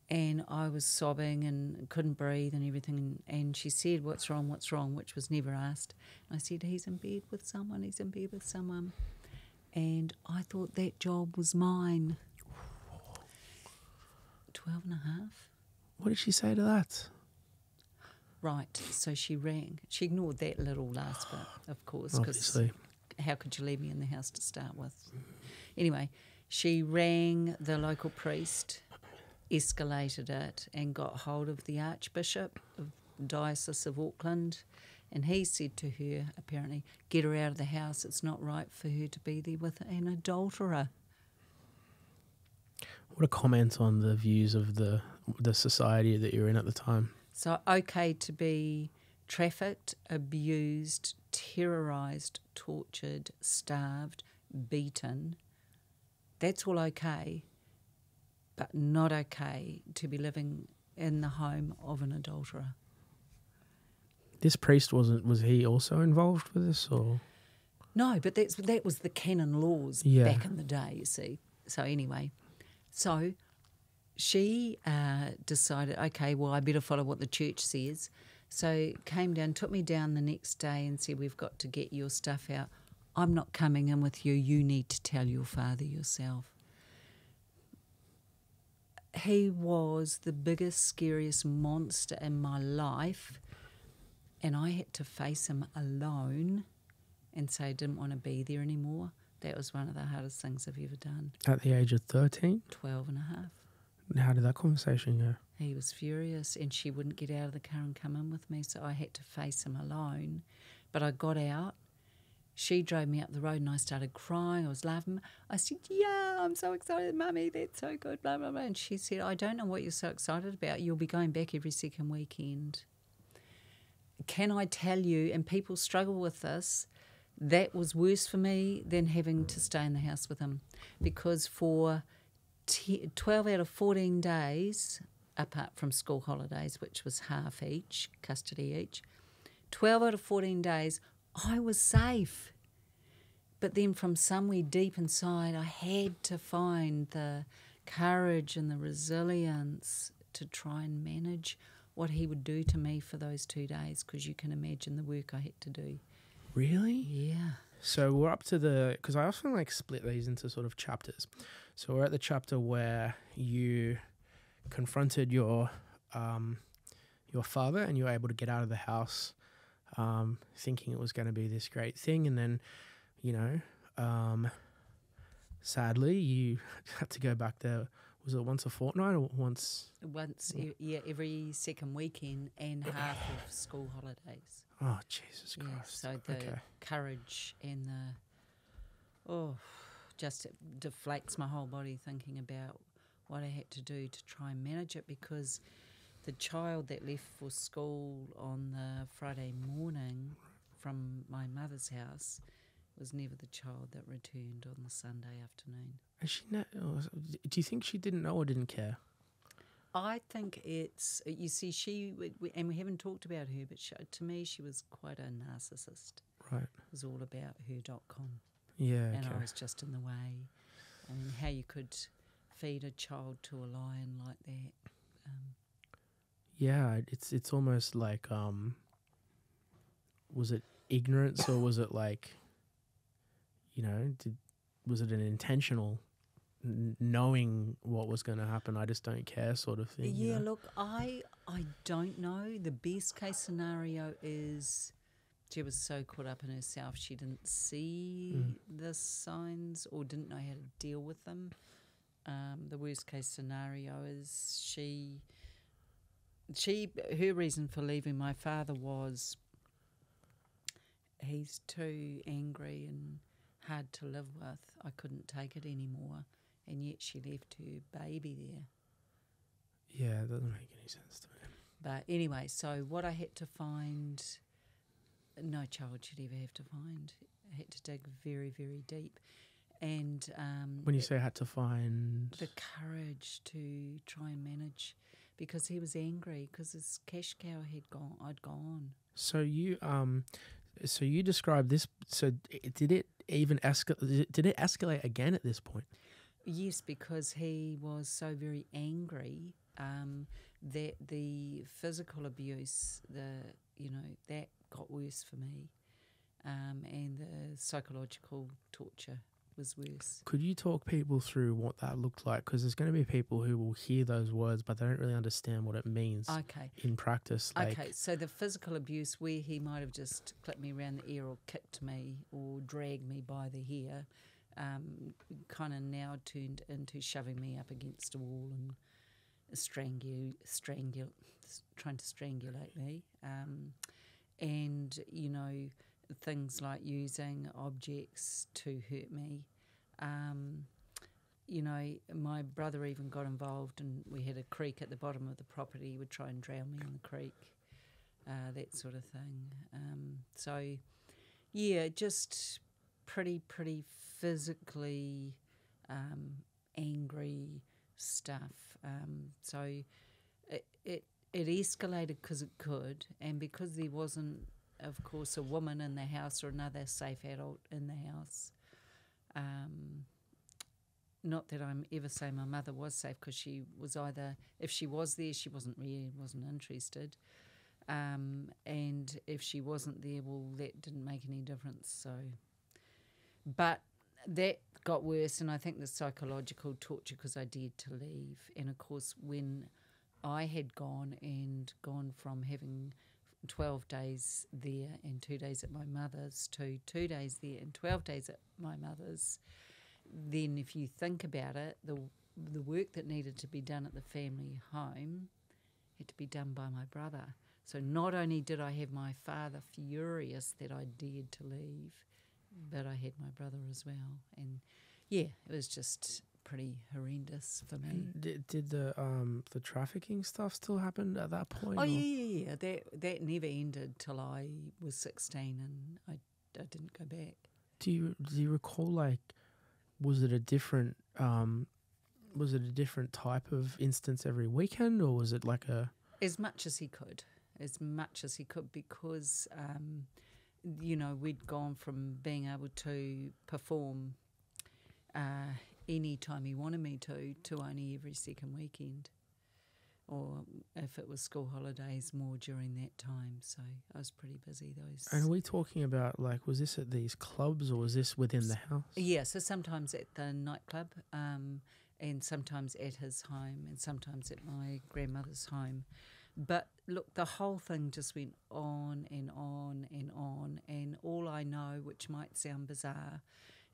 and I was sobbing and couldn't breathe and everything, and she said, what's wrong, which was never asked. And I said, he's in bed with someone. And I thought that job was mine. 12 and a half. What did she say to that? Right, so she rang. She ignored that little last bit, of course, because how could you leave me in the house to start with? Anyway, she rang the local priest, escalated it, and got hold of the Archbishop of Diocese of Auckland, and he said to her, apparently, get her out of the house. It's not right for her to be there with an adulterer. What a comment on the views of the society that you were in at the time. So okay to be trafficked, abused, terrorised, tortured, starved, beaten. That's all okay, but not okay to be living in the home of an adulterer. This priest was he also involved with this, or? No, but that was the canon laws back in the day, you see. So anyway, so she decided, okay, well, I better follow what the church says. So came down, took me down the next day and said, we've got to get your stuff out. I'm not coming in with you. You need to tell your father yourself. He was the biggest, scariest monster in my life, and I had to face him alone and say I didn't want to be there anymore. That was one of the hardest things I've ever done. At the age of 13? 12 and a half. How did that conversation go? He was furious, and she wouldn't get out of the car and come in with me, so I had to face him alone. But I got out. She drove me up the road, and I started crying. I was laughing. I said, yeah, I'm so excited, Mummy, that's so good, blah, blah, blah. And she said, I don't know what you're so excited about. You'll be going back every second weekend. Can I tell you, and people struggle with this, that was worse for me than having to stay in the house with him. Because for 12 out of 14 days, apart from school holidays, which was half each, custody each, 12 out of 14 days, I was safe. But then from somewhere deep inside, I had to find the courage and the resilience to try and manage what he would do to me for those 2 days, because you can imagine the work I had to do. Really? Yeah. So we're up to because I often split these into sort of chapters. So we're at the chapter where you confronted your father and you were able to get out of the house, thinking it was going to be this great thing, and then, sadly you had to go back there. Was it once a fortnight or once? Yeah, every second weekend and half of school holidays. Oh, Jesus Christ. So the courage and just it deflates my whole body thinking about what I had to do to try and manage it, because the child that left for school on the Friday morning from my mother's house was never the child that returned on the Sunday afternoon. Do you think she didn't know or didn't care? I think it's, you see, and we haven't talked about her, but to me she was quite a narcissist. Right. It was all about her.com. Yeah, and I was just in the way. I mean, how you could feed a child to a lion like that. Yeah, it's almost like, was it ignorance or was it was it an intentional knowing what was going to happen, I just don't care sort of thing? Yeah, look, I don't know. The best case scenario is she was so caught up in herself she didn't see the signs or didn't know how to deal with them. The worst case scenario is her reason for leaving my father was he's too angry and hard to live with. I couldn't take it anymore, and yet she left her baby there. Yeah, it doesn't make any sense to me. But anyway, so what I had to find, no child should ever have to find. I had to dig very, very deep. And when you say had to find, the courage to try and manage, because he was angry because his cash cow I'd gone. So you described this. So did it even escalate? Did it escalate again at this point? Yes, because he was so very angry that the physical abuse, that got worse for me, and the psychological torture was worse. Could you talk people through what that looked like? Because there's going to be people who will hear those words, but they don't really understand what it means in practice. Okay, so the physical abuse where he might have just clipped me around the ear or kicked me or dragged me by the hair, kind of now turned into shoving me up against a wall and trying to strangulate me. And, things like using objects to hurt me. My brother even got involved, and we had a creek at the bottom of the property. He would try and drown me in the creek, that sort of thing. Just pretty physically angry stuff. It escalated because it could, and because there wasn't, of course, a woman in the house or another safe adult in the house. Not that I'm ever saying my mother was safe, because she was either, if she was there, she wasn't interested. And if she wasn't there, well, that didn't make any difference. So, But that got worse, and I think the psychological torture because I dared to leave. And, of course, when I had gone from having 12 days there and 2 days at my mother's to 2 days there and 12 days at my mother's, then if you think about it, the work that needed to be done at the family home had to be done by my brother. So not only did I have my father furious that I dared to leave, but I had my brother as well. And, yeah, it was just pretty horrendous for me. Did the trafficking stuff still happen at that point? Oh, yeah. That never ended till I was 16 and I didn't go back. Do you recall, like, was it a different type of instance every weekend, or was it like a... As much as he could, because, we'd gone from being able to perform any time he wanted me to only every second weekend, or if it was school holidays, more during that time. So I was pretty busy those. And are we talking about, like, was this at these clubs or was this within the house? Yeah, so sometimes at the nightclub, and sometimes at his home, and sometimes at my grandmother's home. But look, the whole thing just went on and on and on, and all I know, which might sound bizarre,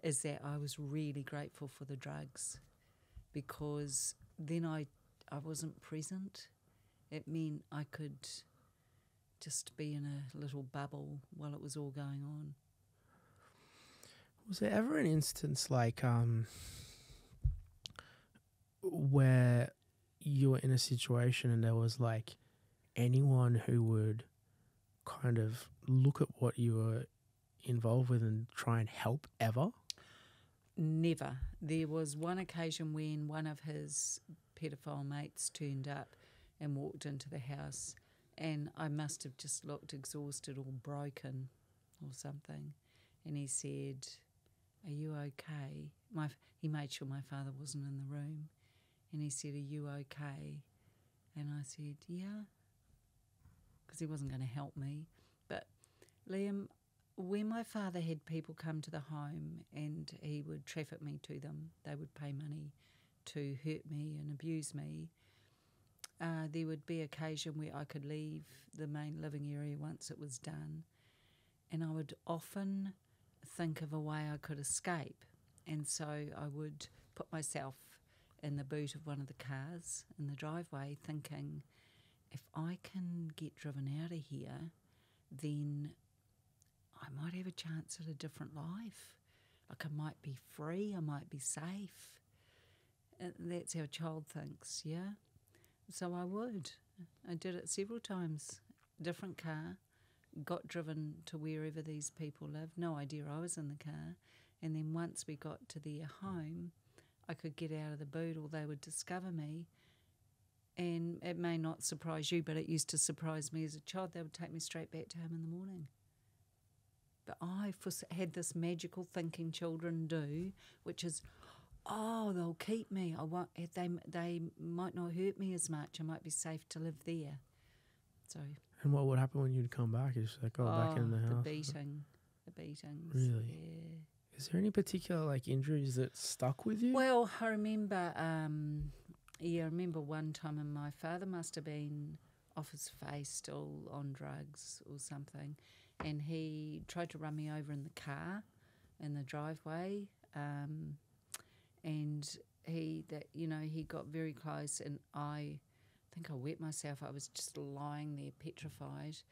is that I was really grateful for the drugs, because then I wasn't present. It meant I could just be in a little bubble while it was all going on. Was there ever an instance like where you were in a situation and there was like anyone who would kind of look at what you were involved with and try and help ever? Never. There was one occasion when one of his pedophile mates turned up and walked into the house, and I must have just looked exhausted or broken or something, and he said, "Are you okay?" He made sure my father wasn't in the room, and he said, "Are you okay?" And I said, "Yeah," because he wasn't going to help me. But Liam, when my father had people come to the home and he would traffic me to them, they would pay money to hurt me and abuse me, there would be occasion where I could leave the main living area once it was done, and I would often think of a way I could escape. And so I would put myself in the boot of one of the cars in the driveway thinking, if I can get driven out of here, then I might have a chance at a different life. Like, I might be free, I might be safe. That's how a child thinks, yeah? So I would. I did it several times. Different car, got driven to wherever these people lived. No idea I was in the car. And then once we got to their home, I could get out of the boot or they would discover me. And it may not surprise you, but it used to surprise me as a child. They would take me straight back to him in the morning. But I had this magical thinking children do, which is, oh, they'll keep me. I won't. They might not hurt me as much. I might be safe to live there. So. And what would happen when you'd come back? It's like, back in the house. The beatings. Really? Yeah. Is there any particular like injuries that stuck with you? Well, I remember. I remember one time, and my father must have been off his face, still on drugs or something, and he tried to run me over in the car, in the driveway, and he got very close, and I think I wet myself. I was just lying there petrified,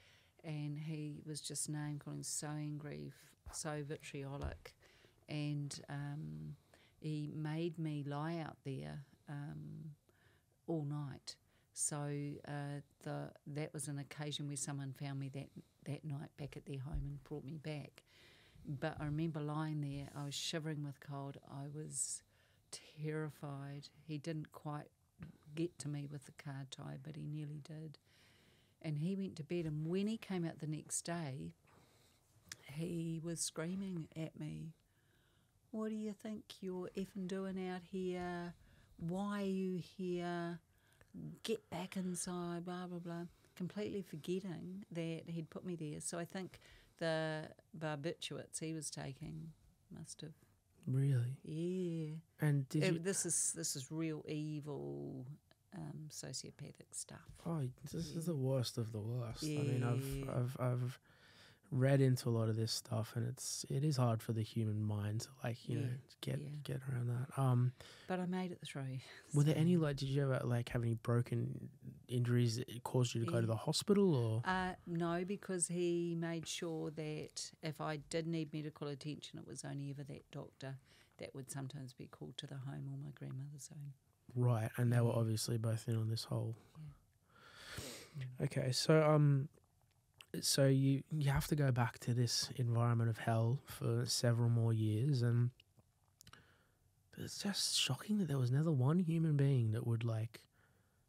and he was just name calling, so angry, so vitriolic, and he made me lie out there all night. So that was an occasion where someone found me that night back at their home and brought me back. But I remember lying there, I was shivering with cold, I was terrified. He didn't quite get to me with the car tie, but he nearly did. And he went to bed, and when he came out the next day, he was screaming at me, "What do you think you're effing doing out here? Why are you here? Get back inside," blah, blah, blah, completely forgetting that he'd put me there. So I think the barbiturates he was taking must have. Really? Yeah. And This is real evil, sociopathic stuff. Oh, this is the worst of the worst. Yeah. I mean, I've read into a lot of this stuff, and it is hard for the human mind to get around that. But I made it through. Were there any did you ever have any broken injuries that caused you to go to the hospital or? No, because he made sure that if I did need medical attention, it was only ever that doctor that would sometimes be called to the home or my grandmother's home. Right, and they were obviously both in on this whole. Yeah. Okay, so you have to go back to this environment of hell for several more years, and it's just shocking that there was never one human being that would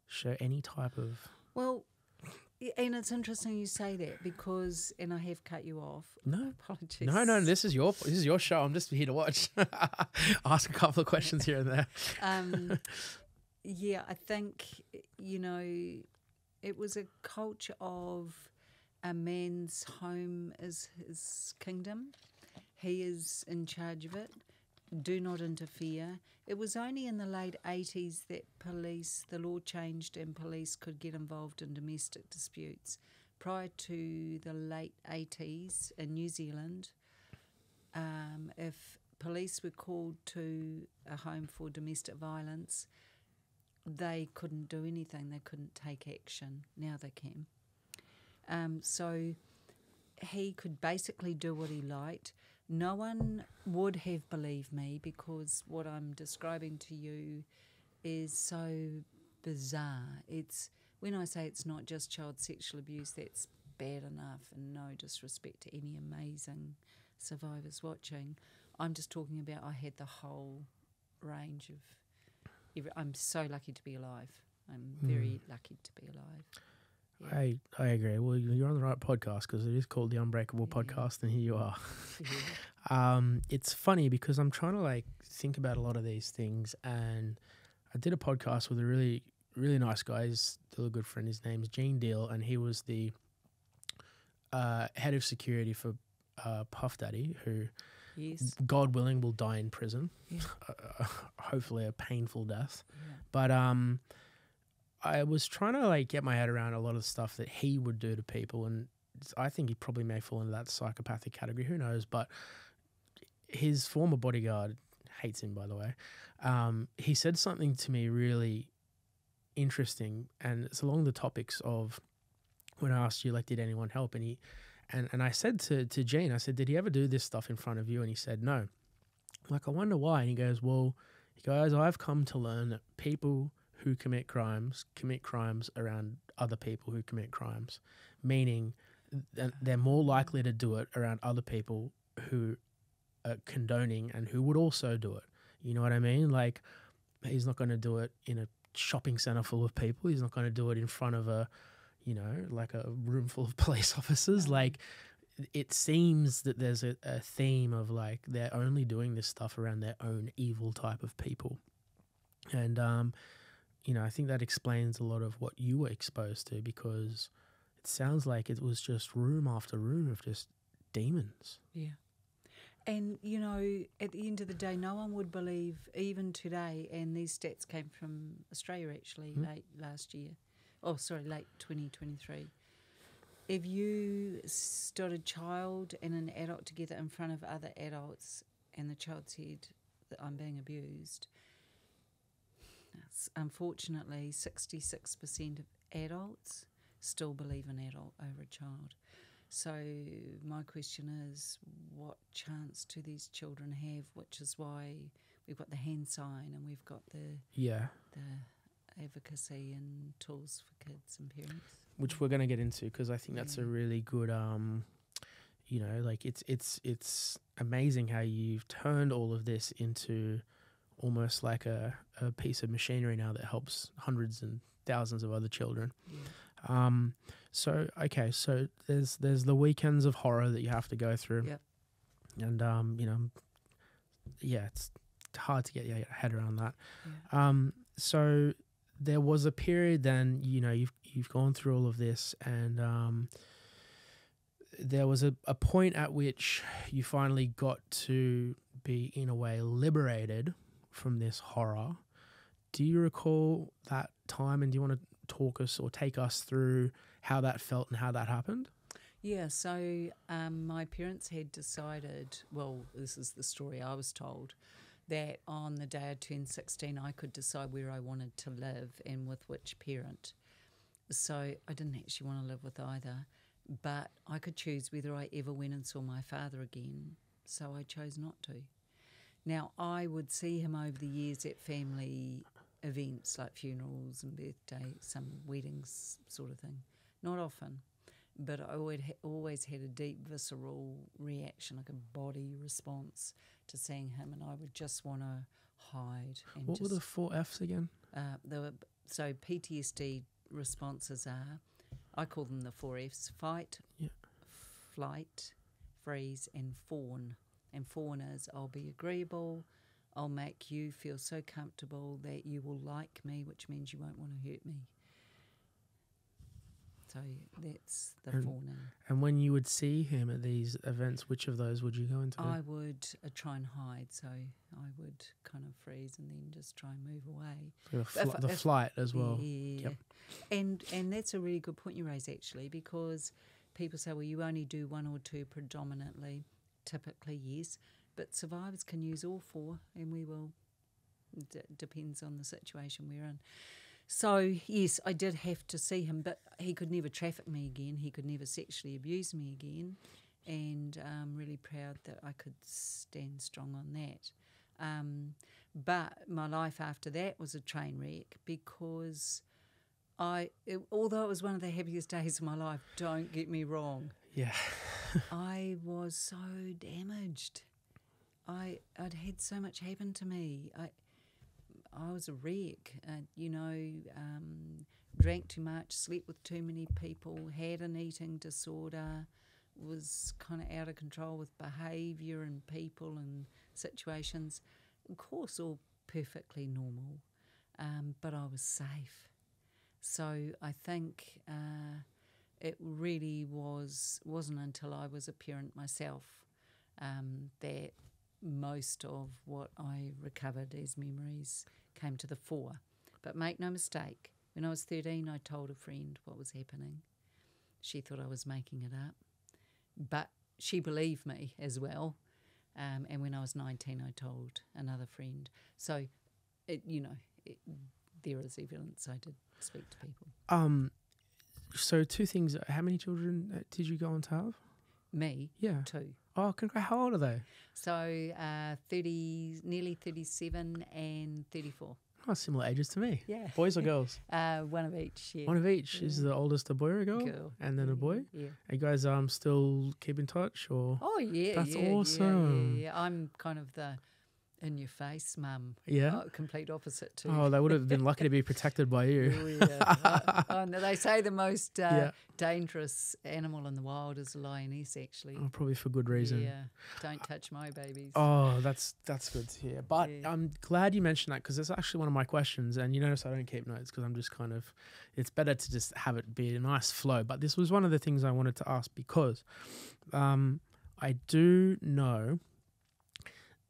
show any type of. Well, and it's interesting you say that because, and I have cut you off. No, apologies. No. This is your show. I'm just here to watch. Ask a couple of questions here and there. Yeah, I think it was a culture of a man's home is his kingdom. He is in charge of it. Do not interfere. It was only in the late 80s that the law changed and police could get involved in domestic disputes. Prior to the late 80s in New Zealand, if police were called to a home for domestic violence, they couldn't do anything. They couldn't take action. Now they can. So he could basically do what he liked. No one would have believed me because what I'm describing to you is so bizarre. When I say it's not just child sexual abuse, that's bad enough, and no disrespect to any amazing survivors watching. I'm just talking about I had the whole range of... I'm so lucky to be alive. I'm very lucky to be alive. Yeah. I agree. Well, you're on the right podcast because it is called the Unbreakable Podcast, and here you are. It's funny because I'm trying to think about a lot of these things, and I did a podcast with a really, really nice guy. He's still a good friend. His name's Gene Deal, and he was the head of security for Puff Daddy, who, God willing, will die in prison. Yeah. Hopefully a painful death. Yeah. But I was trying to get my head around a lot of the stuff that he would do to people, and I think he probably may fall into that psychopathic category. Who knows? But his former bodyguard hates him, by the way. He said something to me really interesting, and it's along the topics of when I asked you, did anyone help? And I said to Gene, I said, did he ever do this stuff in front of you? And he said, no. I wonder why. And he goes, I've come to learn that people who commit crimes around other people who commit crimes, meaning they're more likely to do it around other people who are condoning and who would also do it. You know what I mean? He's not going to do it in a shopping center full of people. He's not going to do it in front of a room full of police officers. It seems that there's a theme of they're only doing this stuff around their own evil type of people. And, I think that explains a lot of what you were exposed to, because it sounds like it was just room after room of just demons. Yeah. And, at the end of the day, no one would believe, even today, and these stats came from Australia actually, late 2023. If you stood a child and an adult together in front of other adults and the child said that I'm being abused, unfortunately 66% of adults still believe an adult over a child. So my question is, what chance do these children have? Which is why we've got the hand sign and we've got the advocacy and tools for kids and parents. Which we're going to get into, because I think that's a really good, it's amazing how you've turned all of this into almost like a piece of machinery now that helps hundreds and thousands of other children. Yeah. So there's the weekends of horror that you have to go through. Yep. And, it's hard to get your head around that. Yeah. So there was a period then, you've gone through all of this, and there was a point at which you finally got to be, in a way, liberated from this horror. Do you recall that time, and do you want to talk us or take us through how that felt and how that happened? Yeah, so my parents had decided, well, this is the story I was told, that on the day I turned 16 I could decide where I wanted to live and with which parent. So I didn't actually want to live with either, but I could choose whether I ever went and saw my father again, so I chose not to. Now, I would see him over the years at family events like funerals and birthdays, some weddings sort of thing. Not often, but I always had a deep visceral reaction, like a body response to seeing him, and I would just want to hide. And what were the 4 Fs again? So PTSD responses are, I call them the 4 Fs: fight, flight, freeze, and fawn. And fawn is, I'll be agreeable, I'll make you feel so comfortable that you will like me, which means you won't want to hurt me. So that's the fawning. And when you would see him at these events, which of those would you go into? I would try and hide, so I would kind of freeze and then just try and move away. So the flight as well. Yeah. Yep. And that's a really good point you raise, actually, because people say, well, you only do 1 or 2 predominantly. Typically, yes, but survivors can use all 4, and we will. Depends on the situation we're in. So, yes, I did have to see him, but he could never traffic me again. He could never sexually abuse me again, and I'm really proud that I could stand strong on that. But my life after that was a train wreck, because although it was one of the happiest days of my life, don't get me wrong. Yeah. I was so damaged. I'd had so much happen to me. I was a wreck. Drank too much, slept with too many people, had an eating disorder, was kind of out of control with behaviour and people and situations. Of course, all perfectly normal, but I was safe. So I think it really wasn't until I was a parent myself that most of what I recovered as memories came to the fore. But make no mistake, when I was 13, I told a friend what was happening. She thought I was making it up, but she believed me as well. And when I was 19, I told another friend. So, there is evidence I did speak to people. So 2 things. How many children did you go on to have? Me? Yeah. 2. Oh, congrats. How old are they? So nearly 37 and 34. Oh, similar ages to me. Yeah. Boys or girls? One of each, yeah. One of each. Yeah. Is the oldest a boy or a girl? Girl. And then a boy? Yeah. Are you guys still keep in touch? Or? Oh, yeah. That's yeah, awesome. Yeah. I'm kind of the in-your-face mum. Yeah? Complete opposite too. Oh, they would have been lucky to be protected by you. Oh, yeah. No, they say the most dangerous animal in the wild is a lioness, actually. Oh, probably for good reason. Yeah, don't touch my babies. Oh, that's good to hear. But I'm glad you mentioned that, because it's actually one of my questions. And you notice I don't keep notes because I'm just kind of, it's better to just have it be a nice flow. But this was one of the things I wanted to ask, because I do know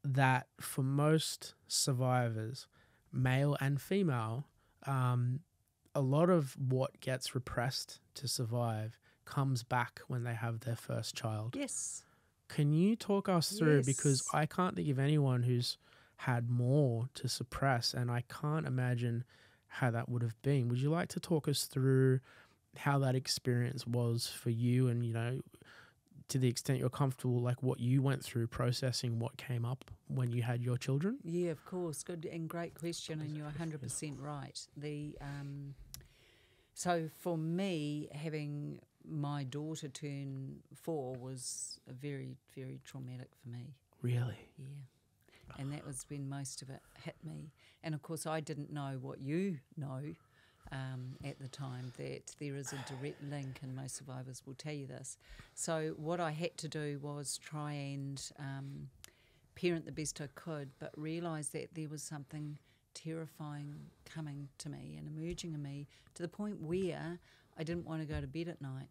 that for most survivors, male and female, a lot of what gets repressed to survive comes back when they have their first child. Yes. Can you talk us through, because I can't think of anyone who's had more to suppress, and I can't imagine how that would have been. Would you like to talk us through how that experience was for you, and, to the extent you're comfortable, like what you went through processing what came up when you had your children? Yeah, of course. Good and great question, and you're 100% right. So for me, having my daughter turn 4 was very, very traumatic for me. Really? Yeah. And that was when most of it hit me. And of course, I didn't know what you know at the time, that there is a direct link, and most survivors will tell you this. So what I had to do was try and parent the best I could, but realise that there was something terrifying coming to me and emerging in me, to the point where I didn't want to go to bed at night.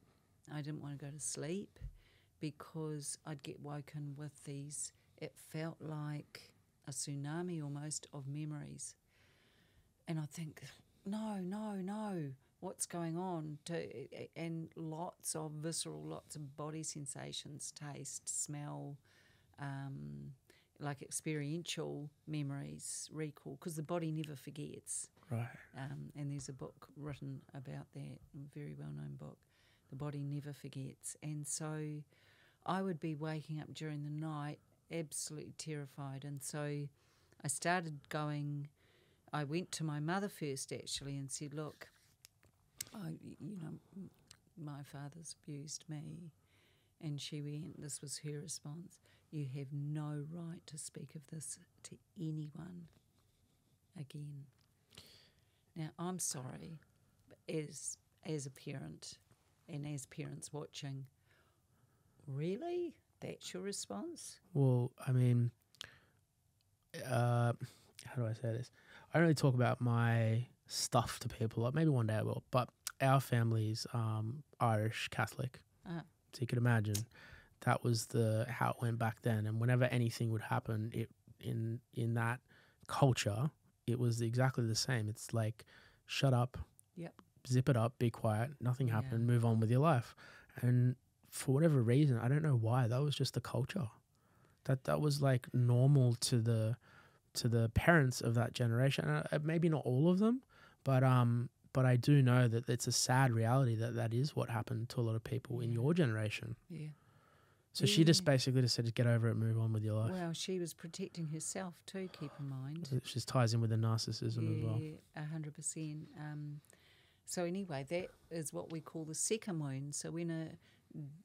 I didn't want to go to sleep, because I'd get woken with these it felt like a tsunami almost of memories. And I think, no, what's going on? And lots of visceral, lots of body sensations, taste, smell, like experiential memories, recall, because the body never forgets. Right. And there's a book written about that, a very well-known book. The body never forgets. And so I would be waking up during the night absolutely terrified. And so I started going, I went to my mother first actually and said, look, my father's abused me. And she went, this was her response, you have no right to speak of this to anyone again. Now, I'm sorry, as a parent and as parents watching, really? That's your response? Well, I mean, how do I say this? I don't really talk about my stuff to people. Like maybe one day I will. But our family's Irish Catholic. So you could imagine that was how it went back then. And whenever anything would happen, in that culture, it was exactly the same. It's like, shut up, zip it up, be quiet, nothing happened, move on with your life. And for whatever reason, I don't know why, that was just the culture. That was like normal to the parents of that generation. Maybe not all of them, but I do know that it's a sad reality that is what happened to a lot of people in your generation. Yeah. So she just basically just said, get over it, move on with your life. Well, she was protecting herself too, keep in mind. It just ties in with the narcissism as well. Yeah, 100%. So anyway, that is what we call the second wound. So when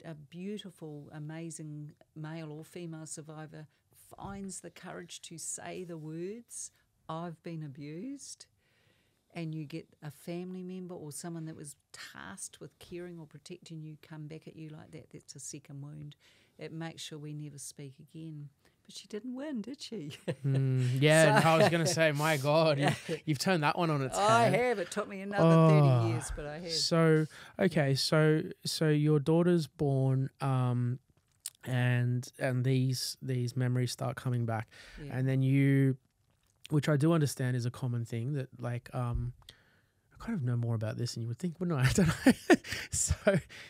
a beautiful, amazing male or female survivor finds the courage to say the words, I've been abused, and you get a family member or someone that was tasked with caring or protecting you come back at you like that, that's a second wound. It makes sure we never speak again. But she didn't win, did she? Yeah, I was going to say, my God, you've turned that one on its head. I have. It took me another 30 years, but I have. So, okay, so your daughter's born, and these memories start coming back, and then you, which I do understand is a common thing that like I kind of know more about this than you would think, wouldn't I? I don't know. So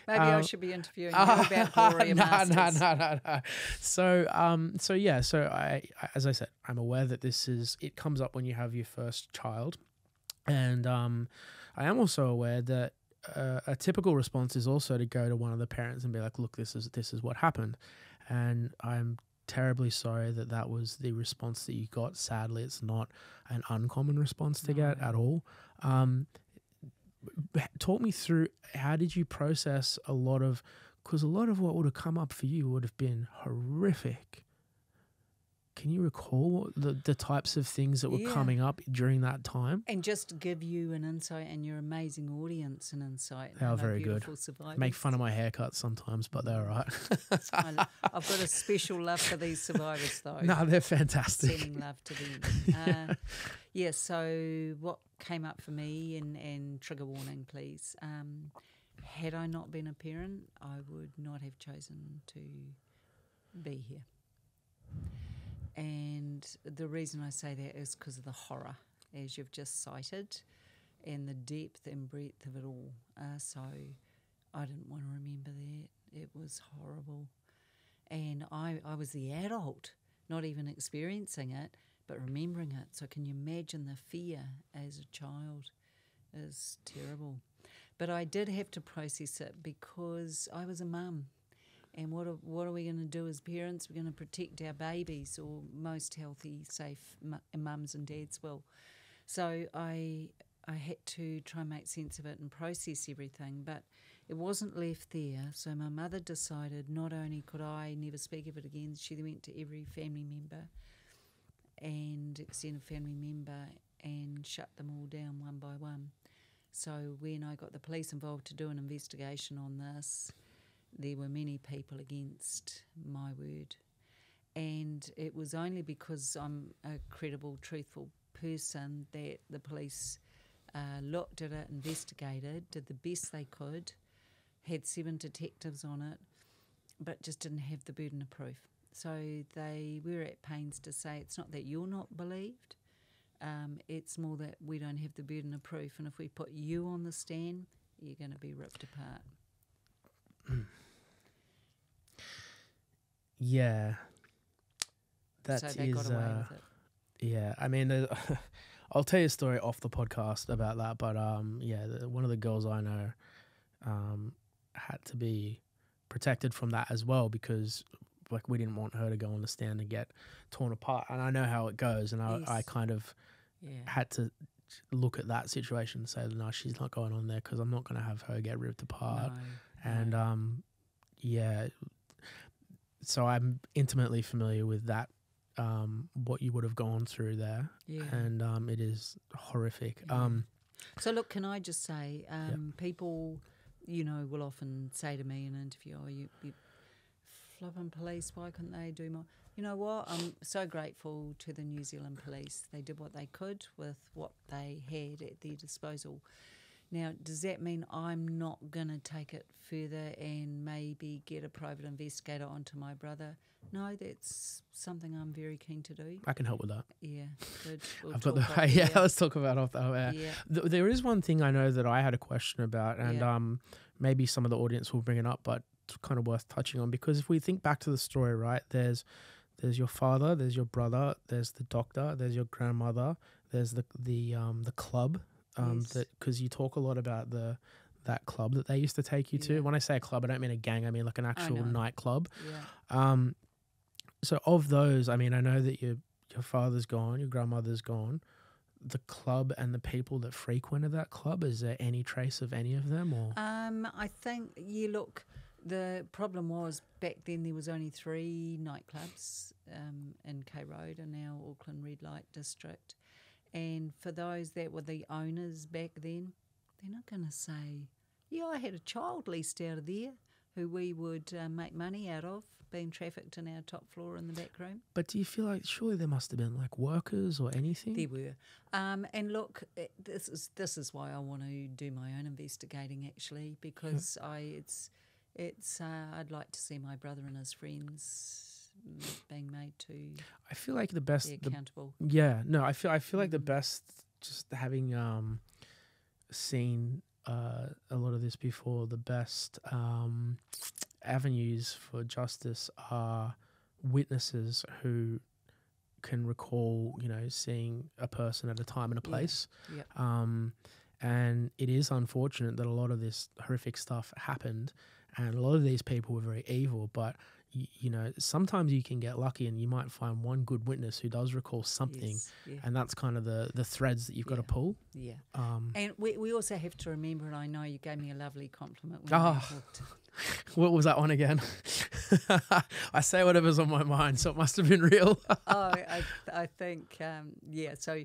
maybe I should be interviewing you about Gloria Masters. No. So yeah. So I, as I said, I'm aware that it comes up when you have your first child, and I am also aware that a typical response is also to go to one of the parents and be like, "Look, this is what happened," and I'm terribly sorry that was the response that you got. Sadly, it's not an uncommon response to get at all. Talk me through, how did you process because a lot of what would have come up for you would have been horrific. Can you recall the types of things that were coming up during that time? And just to give you an insight and your amazing audience an insight. They are very good. Survivors. Make fun of my haircuts sometimes, but they're all right. I've got a special love for these survivors, though. No, they're fantastic. Sending love to them. So what came up for me, and trigger warning, please. Had I not been a parent, I would not have chosen to be here. And the reason I say that is because of the horror, as you've just cited, and the depth and breadth of it all. So I didn't want to remember that. It was horrible. And I was the adult, not even experiencing it, but remembering it. So can you imagine the fear as a child is terrible. But I did have to process it because I was a mum. And what are we going to do as parents? We're going to protect our babies, or most healthy, safe mums and dads will. So I had to try and make sense of it and process everything, but it wasn't left there. So my mother decided not only could I never speak of it again, she went to every family member and extended family member and shut them all down one by one. So when I got the police involved to do an investigation on this, there were many people against my word. And it was only because I'm a credible, truthful person that the police looked at it, investigated, did the best they could, had 7 detectives on it, but just didn't have the burden of proof. So they were at pains to say it's not that you're not believed, it's more that we don't have the burden of proof, and if we put you on the stand, you're going to be ripped apart. Yeah. That so they got away with it. Yeah, I mean, I'll tell you a story off the podcast about that, but one of the girls I know had to be protected from that as well, because like we didn't want her to go on the stand and get torn apart, and I know how it goes, and I kind of had to look at that situation and say, no, she's not going on there because I'm not going to have her get ripped apart. So I'm intimately familiar with that, what you would have gone through there, and it is horrific. So look, can I just say, people, will often say to me in an interview, "Oh, you flipping police, why couldn't they do more?" You know what? I'm so grateful to the New Zealand police. They did what they could with what they had at their disposal. Now, does that mean I'm not going to take it further and maybe get a private investigator onto my brother? No, that's something I'm very keen to do. I can help with that. Yeah, good. Let's talk about off the air. Yeah. There is one thing I know that I had a question about, and maybe some of the audience will bring it up, but it's kind of worth touching on, because if we think back to the story, right, there's your father, there's your brother, there's the doctor, there's your grandmother, there's the club. Because you talk a lot about that club that they used to take you to. When I say a club, I don't mean a gang. I mean like an actual nightclub. Yeah. So of those, I mean, I know that your father's gone, your grandmother's gone. The club and the people that frequented that club, is there any trace of any of them? Or I think, look, the problem was back then there was only 3 nightclubs in K Road in our Auckland Red Light District. And for those that were the owners back then, they're not going to say, I had a child leased out of there who we would make money out of, being trafficked in our top floor in the back room. But do you feel like surely there must have been like workers or anything? There were. And look, this is why I want to do my own investigating, actually, because I'd like to see my brother and his friends being made to I feel like the best be accountable. I feel like the best, just having seen a lot of this before, the best avenues for justice are witnesses who can recall, seeing a person at a time and a place. And it is unfortunate that a lot of this horrific stuff happened, and a lot of these people were very evil, but sometimes you can get lucky and you might find one good witness who does recall something, and that's kind of the threads that you've got to pull. Yeah. And we also have to remember, and I know you gave me a lovely compliment when we talked. What was that one again? I say whatever's on my mind, so it must have been real. I think, so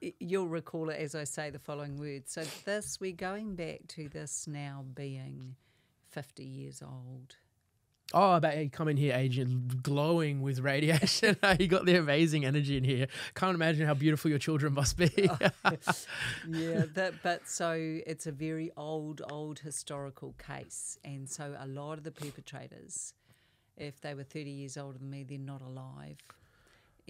you'll recall it as I say the following words. So we're going back to this now being 50 years old. Oh, about you come in here, agent, glowing with radiation. You got the amazing energy in here. Can't imagine how beautiful your children must be. But so it's a very old historical case. And so a lot of the perpetrators, if they were 30 years older than me, they're not alive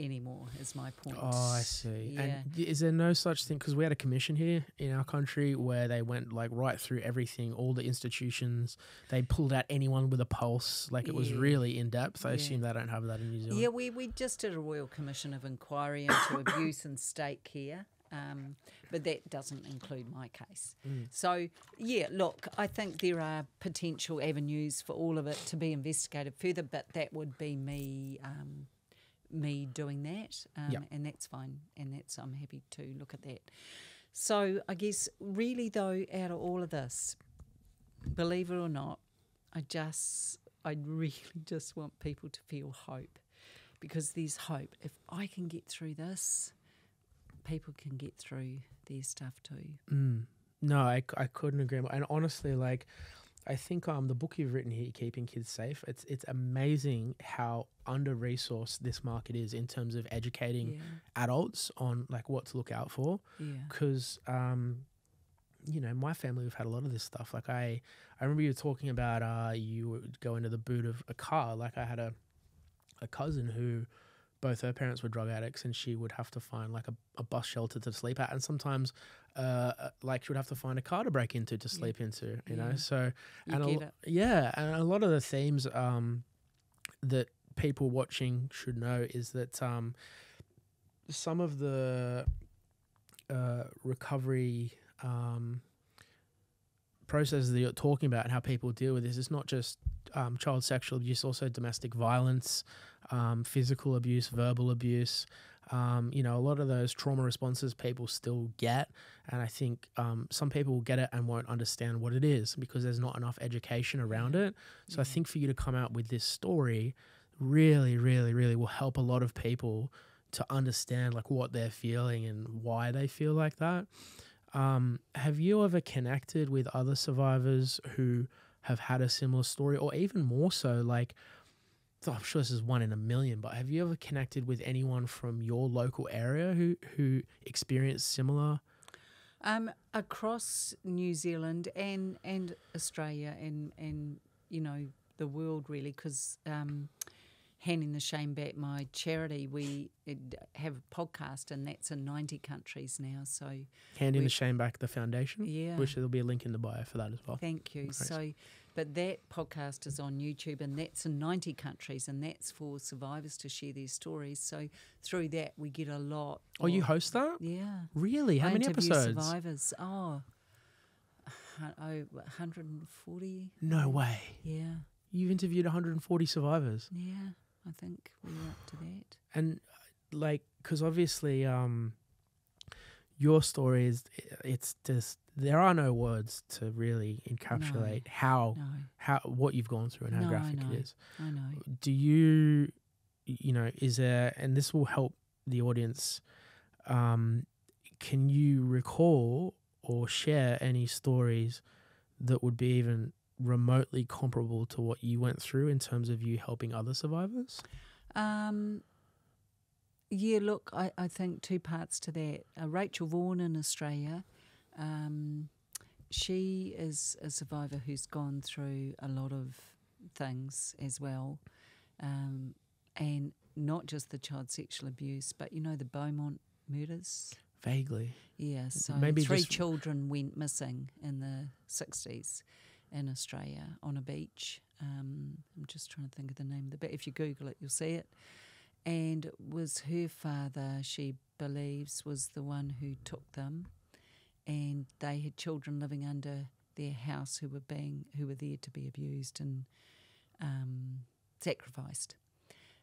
anymore, is my point. Oh, I see. Yeah. And is there no such thing, because we had a commission here in our country where they went like right through everything, all the institutions, they pulled out anyone with a pulse, like it was really in depth. I assume they don't have that in New Zealand. Yeah, we just did a Royal Commission of Inquiry into abuse in state care, but that doesn't include my case. So, look, I think there are potential avenues for all of it to be investigated further, but that would be me doing that, and that's fine, and I'm happy to look at that. So I guess really though, out of all of this, believe it or not, I really just want people to feel hope, because there's hope. If I can get through this, people can get through their stuff too. No, I couldn't agree more. And honestly, like, I think the book you've written here, Keeping Kids Safe, it's amazing how under-resourced this market is in terms of educating adults on like what to look out for. Because, my family, we've had a lot of this stuff. Like I remember you were talking about you would go into the boot of a car. Like I had a a cousin who both her parents were drug addicts, and she would have to find like a bus shelter to sleep at, and sometimes like she would have to find a car to break into to sleep into, you know. So You get it. yeah, and a lot of the themes that people watching should know is that some of the recovery processes that you're talking about and how people deal with this is not just child sexual abuse, also domestic violence, physical abuse, verbal abuse. You know, a lot of those trauma responses people still get, and I think some people will get it and won't understand what it is because there's not enough education around it. So I think for you to come out with this story really, really, really will help a lot of people to understand like what they're feeling and why they feel like that. Have you ever connected with other survivors who have had a similar story, or even more so, like, I'm sure this is 1 in a million, but have you ever connected with anyone from your local area who experienced similar? Across New Zealand and Australia and you know, the world really, because Handing the Shame Back, my charity, we have a podcast, and that's in 90 countries now. So Handing the Shame Back, the foundation? Yeah. Which there'll be a link in the bio for that as well. Thank you. Great. So, but that podcast is on YouTube, and that's in 90 countries, and that's for survivors to share their stories. So through that, we get a lot. Oh, you host that? Yeah. Really? How many interview episodes? Survivors. 140. No way. Yeah. You've interviewed 140 survivors. Yeah. I think we're up to that. And like, because obviously your story is, it's just, there are no words to really encapsulate what you've gone through and how graphic it is. I know. Do you know, is there, and this will help the audience, can you recall or share any stories that would be even remotely comparable to what you went through in terms of you helping other survivors? Yeah, look, I think two parts to that. Rachel Vaughan in Australia, she is a survivor who's gone through a lot of things as well, and not just the child sexual abuse, but, you know, the Beaumont murders. Vaguely. Yeah, so maybe 3 children went missing in the 60s in Australia on a beach. I'm just trying to think of the name of the beach. If you Google it, you'll see it. And it was her father, she believes, was the one who took them, and they had children living under their house who were there to be abused and sacrificed.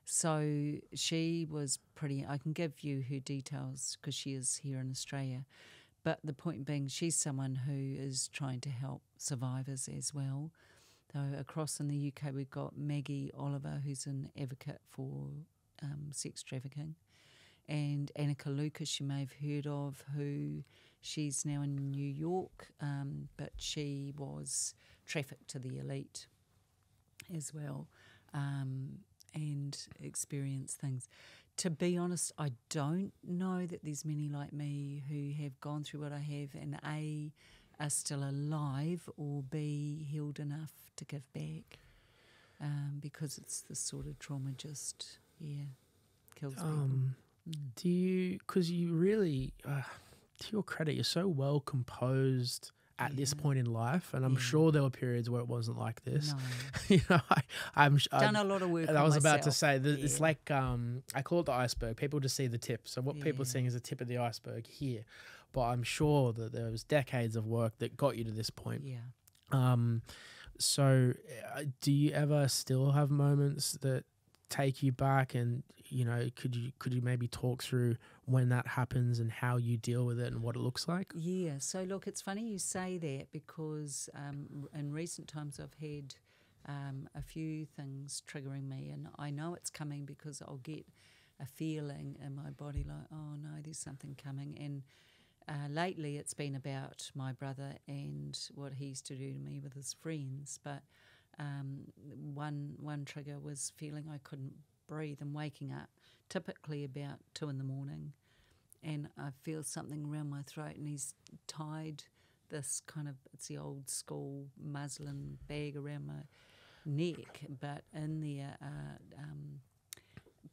So she was I can give you her details because she is here in Australia. But the point being, she's someone who is trying to help survivors as well. So across in the UK, we've got Maggie Oliver, who's an advocate for sex trafficking, and Annika Lucas, you may have heard of, who she's now in New York, but she was trafficked to the elite as well, and experienced things. To be honest, I don't know that there's many like me who have gone through what I have and A, are still alive, or B, healed enough to give back, because it's the sort of trauma just, kills people. Do you, because you really, to your credit, you're so well composed at this point in life, and I'm sure there were periods where it wasn't like this. No. You know, I've done a lot of work. I was about to myself. say that it's like I call it the iceberg. People just see the tip. So what people are seeing is the tip of the iceberg here, but I'm sure that there was decades of work that got you to this point. Yeah. So do you ever still have moments that take you back, and you know, could you maybe talk through when that happens and how you deal with it and what it looks like? Yeah, so look, it's funny you say that, because in recent times I've had a few things triggering me, and I know it's coming because I'll get a feeling in my body like, oh no, there's something coming. And lately it's been about my brother and what he used to do to me with his friends, but one trigger was feeling I couldn't breathe and waking up, typically about 2 a.m, and I feel something around my throat, and he's tied this kind of, it's the old school muslin bag around my neck, but in there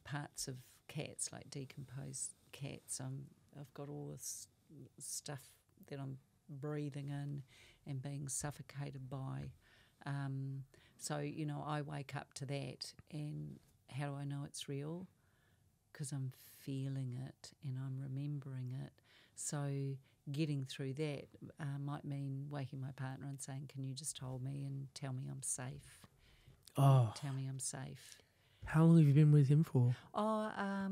parts of cats, like decomposed cats. I've got all this stuff that I'm breathing in and being suffocated by. So, I wake up to that, and how do I know it's real? Because I'm feeling it and I'm remembering it. So getting through that might mean waking my partner and saying, can you just hold me and tell me I'm safe? Oh. Tell me I'm safe. How long have you been with him for? A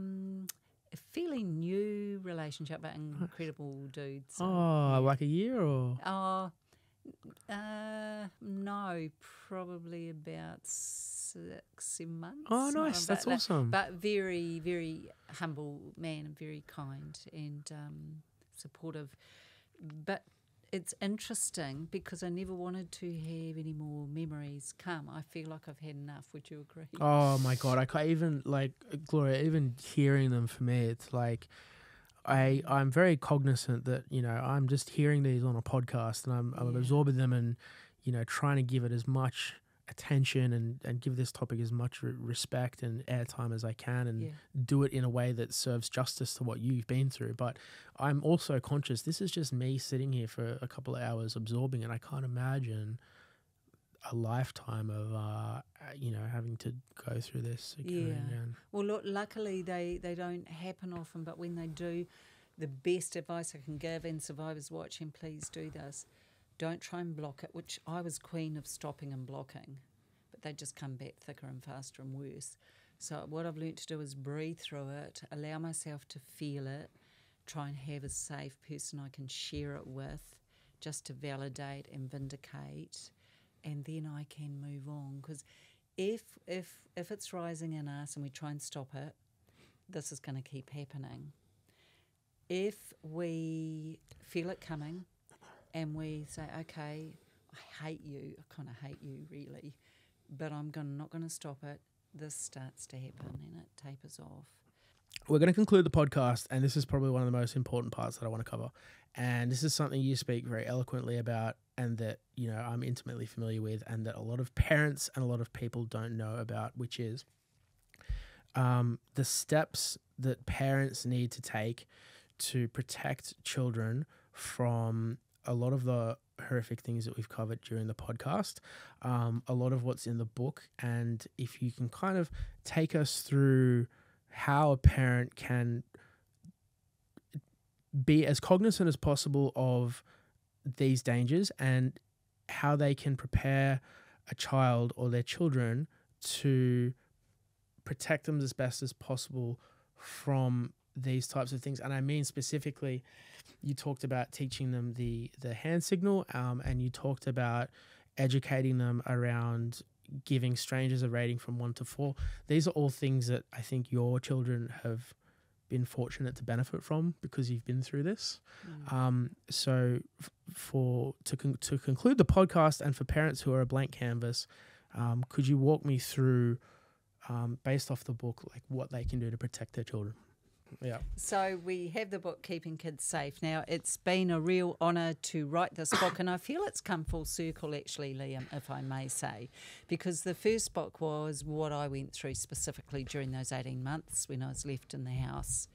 fairly new relationship, but incredible dude. So, like a year or? No, probably about 6-7 months. Oh, nice. That's awesome. But very, very humble man and very kind and supportive. But it's interesting because I never wanted to have any more memories come. I feel like I've had enough. Would you agree? Oh, my God. I can't even, Gloria, even hearing them for me, it's like, I'm very cognizant that, I'm just hearing these on a podcast and I'm absorbing them and, trying to give it as much attention and give this topic as much respect and airtime as I can and do it in a way that serves justice to what you've been through. But I'm also conscious this is just me sitting here for a couple of hours absorbing, and I can't imagine a lifetime of, having to go through this again and again. Well, look, luckily they don't happen often, but when they do, the best advice I can give, and survivors watching, please do this. Don't try and block it, which I was queen of stopping and blocking, but they just come back thicker and faster and worse. So what I've learnt to do is breathe through it, allow myself to feel it, try and have a safe person I can share it with, just to validate and vindicate, and then I can move on. Because if it's rising in us and we try and stop it, this is going to keep happening. If we feel it coming and we say, okay, I hate you, I kind of hate you really, but I'm not going to stop it, this starts to happen and it tapers off. We're going to conclude the podcast, and this is probably one of the most important parts that I want to cover. And this is something you speak very eloquently about and that, I'm intimately familiar with and that a lot of parents and a lot of people don't know about, which is the steps that parents need to take to protect children from a lot of the horrific things that we've covered during the podcast, a lot of what's in the book. And if you can kind of take us through how a parent can be as cognizant as possible of these dangers and how they can prepare a child or their children to protect them as best as possible from these types of things. And I mean specifically, you talked about teaching them the hand signal, and you talked about educating them around giving strangers a rating from 1 to 4. These are all things that I think your children have been fortunate to benefit from because you've been through this. So to conclude the podcast, and for parents who are a blank canvas, could you walk me through, based off the book, like what they can do to protect their children? Yeah. So we have the book Keeping Kids Safe. Now, it's been a real honour to write this book, and I feel it's come full circle, actually, Liam, if I may say, because the first book was what I went through specifically during those 18 months when I was left in the house.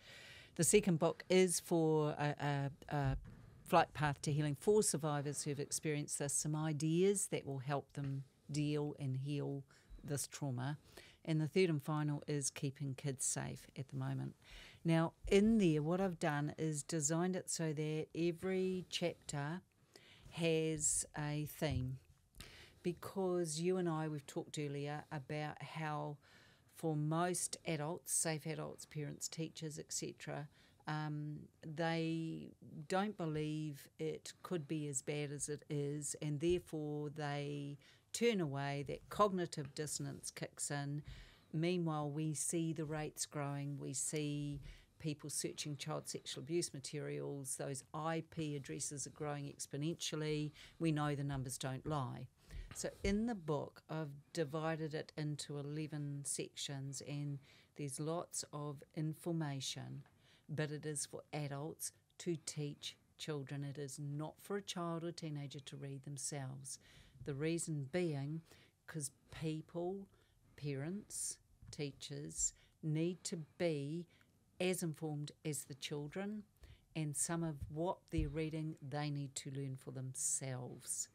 The second book is for a flight path to healing for survivors who've experienced this, some ideas that will help them deal and heal this trauma. And the third and final is Keeping Kids Safe at the moment. Now, in there, what I've done is designed it so that every chapter has a theme. Because you and I, we've talked earlier about how for most adults, safe adults, parents, teachers, etc., they don't believe it could be as bad as it is, and therefore they turn away, that cognitive dissonance kicks in. Meanwhile, we see the rates growing, we see people searching child sexual abuse materials, those IP addresses are growing exponentially, we know the numbers don't lie. So in the book, I've divided it into 11 sections, and there's lots of information, but it is for adults to teach children. It is not for a child or teenager to read themselves. The reason being because people, parents, teachers need to be as informed as the children, and some of what they're reading they need to learn for themselves.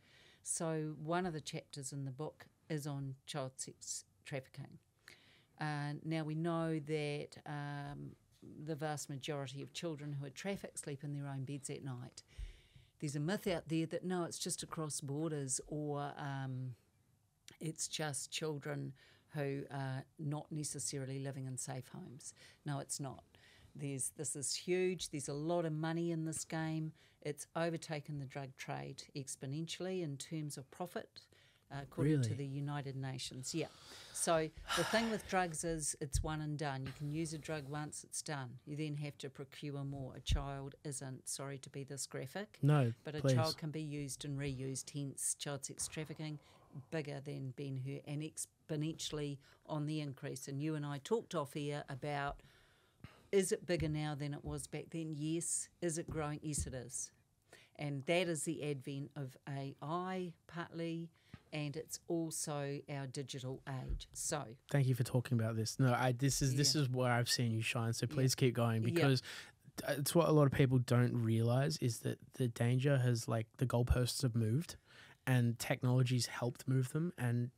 So one of the chapters in the book is on child sex trafficking. Now we know that the vast majority of children who are trafficked sleep in their own beds at night. There's a myth out there that no, it's just across borders, or it's just children who are not necessarily living in safe homes. No, it's not. This is huge. There's a lot of money in this game. It's overtaken the drug trade exponentially in terms of profit, according to the United Nations. Yeah. So the thing with drugs is it's one and done. You can use a drug once, it's done. You then have to procure more. A child isn't, sorry to be this graphic, but a child can be used and reused, hence child sex trafficking, bigger than Ben-Hur and exponentially on the increase. And you and I talked off here about, is it bigger now than it was back then? Yes. Is it growing? Yes, it is. And that is the advent of AI, partly, and it's also our digital age. So thank you for talking about this. No, this is where I've seen you shine. So please keep going, because it's what a lot of people don't realize is that the danger has, like, the goalposts have moved, and technology's helped move them. And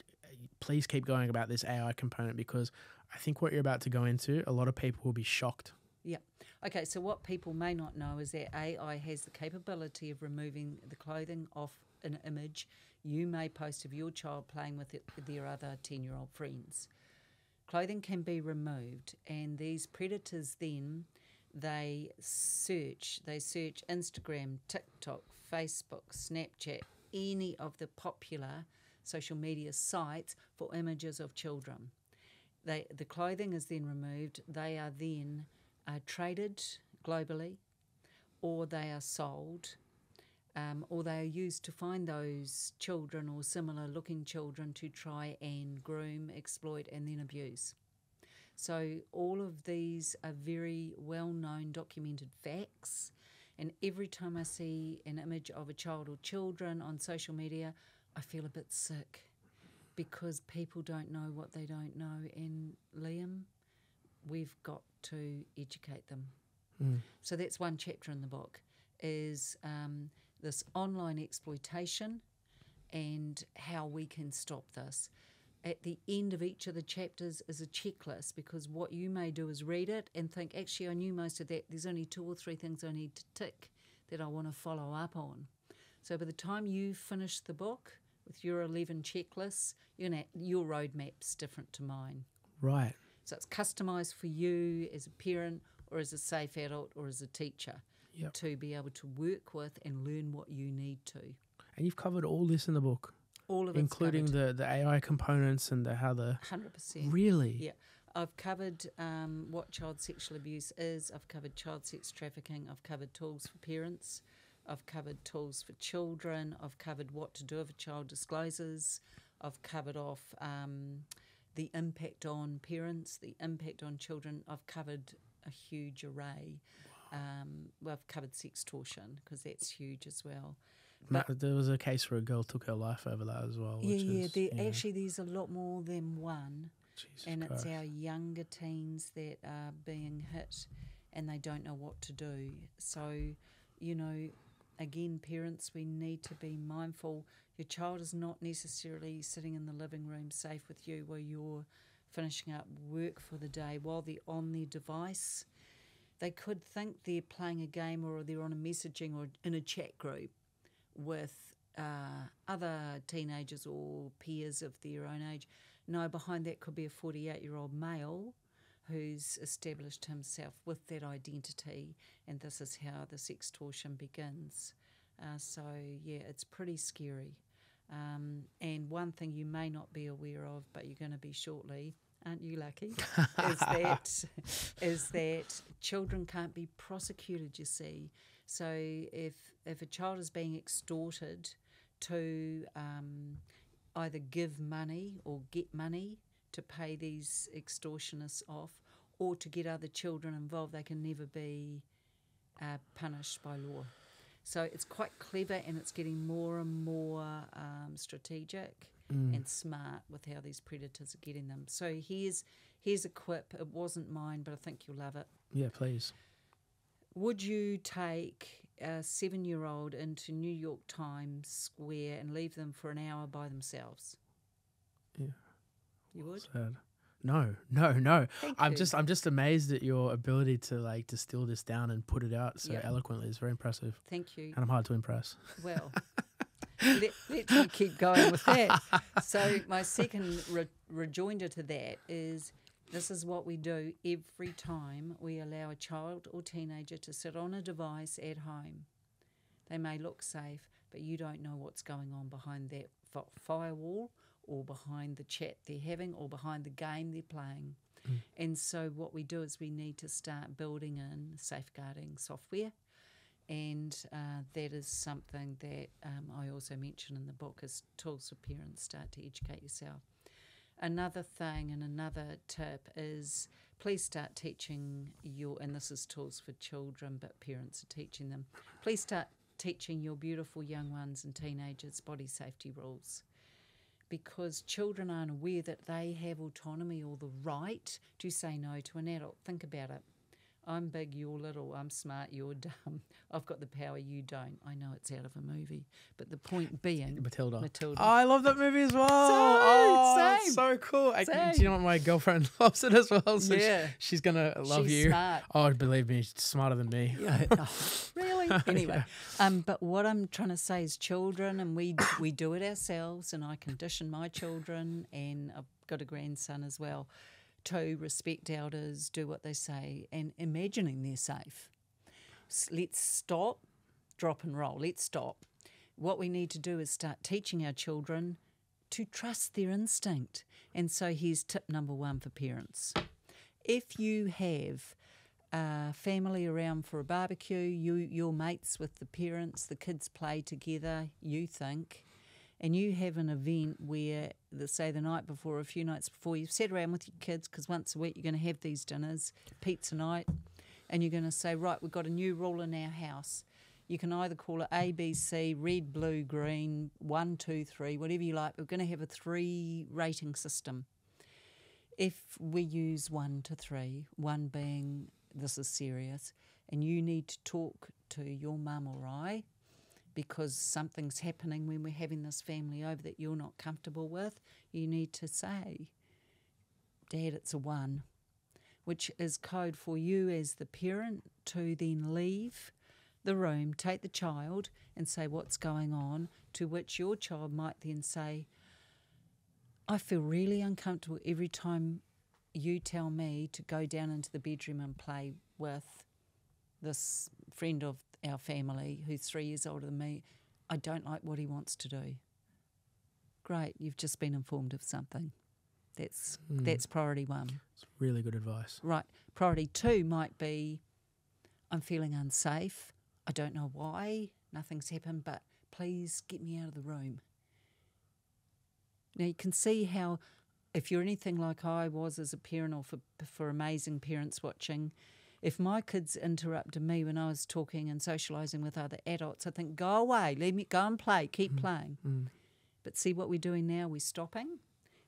please keep going about this AI component, because I think what you're about to go into, a lot of people will be shocked. Yeah. Okay, so what people may not know is that AI has the capability of removing the clothing off an image you may post of your child playing with their other 10-year-old friends. Clothing can be removed, and these predators then, they search Instagram, TikTok, Facebook, Snapchat, any of the popular social media sites for images of children. The clothing is then removed. They are then traded globally, or they are sold, or they are used to find those children or similar looking children to try and groom, exploit, and then abuse. So all of these are very well-known, documented facts, and every time I see an image of a child or children on social media, I feel a bit sick, because people don't know what they don't know. And Liam, we've got to educate them. So that's one chapter in the book, is this online exploitation and how we can stop this. At the end of each of the chapters is a checklist, because what you may do is read it and think, actually, I knew most of that. There's only 2 or 3 things I need to tick that I want to follow up on. So by the time you finish the book with your 11 checklists, your roadmap's different to mine. Right. So it's customised for you as a parent or as a safe adult or as a teacher to be able to work with and learn what you need to. And you've covered all this in the book? All of it, including the AI components and how the... 100%. Really? Yeah. I've covered what child sexual abuse is. I've covered child sex trafficking. I've covered tools for parents. I've covered tools for children. I've covered what to do if a child discloses. I've covered off the impact on parents, the impact on children. I've covered a huge array. I've covered sextortion, because that's huge as well. But there was a case where a girl took her life over that as well. Actually, there's a lot more than one. Jesus and Christ. It's our younger teens that are being hit and they don't know what to do. So, again, parents, we need to be mindful. Your child is not necessarily sitting in the living room safe with you while you're finishing up work for the day. While they're on their device, they could think they're playing a game, or they're on a messaging or in a chat group with other teenagers or peers of their own age. No, behind that could be a 48-year-old male who's established himself with that identity, and this is how the sextortion begins. It's pretty scary. And one thing you may not be aware of, but you're going to be shortly, aren't you lucky, is that children can't be prosecuted, you see. So if a child is being extorted to either give money or get money to pay these extortionists off, or to get other children involved, they can never be punished by law. So it's quite clever, and it's getting more and more strategic. and smart with how these predators are getting them. So here's a quip. It wasn't mine, but I think you'll love it. Yeah, please. Would you take a 7-year-old into New York Times Square and leave them for an hour by themselves? Yeah. You would? Sad. No. I'm just amazed at your ability to like distill this down and put it out so eloquently. It's very impressive. Thank you. And I'm hard to impress. Well, let me keep going with that. So my second rejoinder to that is this is what we do every time we allow a child or teenager to sit on a device at home. They may look safe, but you don't know what's going on behind that firewall or behind the chat they're having or behind the game they're playing. And so what we do is we need to start building in safeguarding software. And that is something that I also mention in the book as tools for parents. Start to educate yourself. Another thing and another tip is please start teaching and this is tools for children, but parents are teaching them. Please start teaching your beautiful young ones and teenagers body safety rules, because children aren't aware that they have autonomy or the right to say no to an adult. Think about it. I'm big, you're little. I'm smart, you're dumb. I've got the power, you don't. I know it's out of a movie, but the point being... Matilda. Oh, I love that movie as well. Same. It's so cool. Do you know what? My girlfriend loves it as well. So yeah. She's going to love she's you. Smart. Oh, believe me, she's smarter than me. Yeah. Oh, really? Anyway, but what I'm trying to say is children, and we do it ourselves, and I condition my children, and I've got a grandson as well, to respect elders, do what they say, and imagining they're safe. Let's stop, drop and roll. Let's stop. What we need to do is start teaching our children to trust their instinct. And so here's tip number 1 for parents. If you have a family around for a barbecue, your mates with the parents, the kids play together, you think, and you have an event where, say the night before or a few nights before, you've sat around with your kids because once a week you're going to have these dinners, pizza night, and you're going to say, right, we've got a new rule in our house. You can either call it A, B, C, red, blue, green, 1, 2, 3, whatever you like. We're going to have a 3 rating system. If we use 1 to 3, 1 being this is serious, and you need to talk to your mum or I, because something's happening when we're having this family over that you're not comfortable with, you need to say, Dad, it's a 1, which is code for you as the parent to then leave the room, take the child and say what's going on, to which your child might then say, I feel really uncomfortable every time you tell me to go down into the bedroom and play with this friend of our family who's 3 years older than me. I don't like what he wants to do. Great, you've just been informed of something. That's priority 1. It's really good advice. Right. Priority 2 might be, I'm feeling unsafe. I don't know why. Nothing's happened, but please get me out of the room. Now you can see how, if you're anything like I was as a parent, or for amazing parents watching, if my kids interrupted me when I was talking and socialising with other adults, I think, go away, leave me, go and play, keep playing. But see what we're doing now, we're stopping,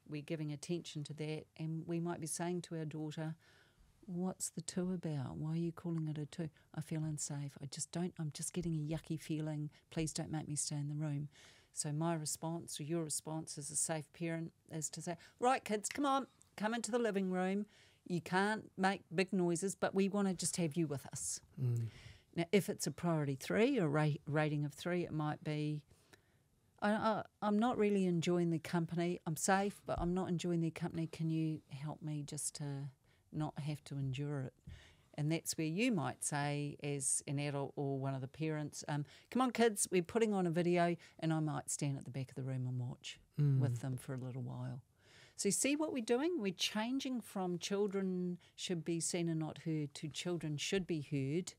we're giving attention to that, and we might be saying to our daughter, what's the 2 about? Why are you calling it a 2? I feel unsafe. I'm just getting a yucky feeling. Please don't make me stay in the room. So my response, or your response as a safe parent, is to say, right, kids, come on, come into the living room. You can't make big noises, but we want to just have you with us. Now, if it's a priority 3 or rating of 3, it might be, I'm not really enjoying the company. I'm safe, but I'm not enjoying their company. Can you help me just to not have to endure it? And that's where you might say, as an adult or one of the parents, come on, kids, we're putting on a video, and I might stand at the back of the room and watch with them for a little while. So you see what we're doing? We're changing from children should be seen and not heard to children should be heard,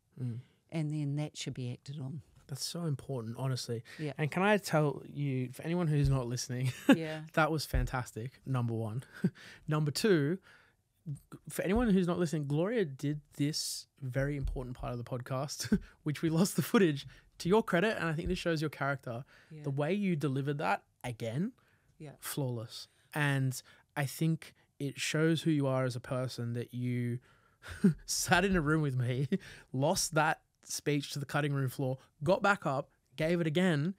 and then that should be acted on. That's so important, honestly. Yeah. And can I tell you, for anyone who's not listening, that was fantastic, number 1. Number 2, for anyone who's not listening, Gloria did this very important part of the podcast, which we lost the footage, to your credit, and I think this shows your character. The way you delivered that, again, Yeah. Flawless. And I think it shows who you are as a person that you sat in a room with me, lost that speech to the cutting room floor, got back up, gave it again.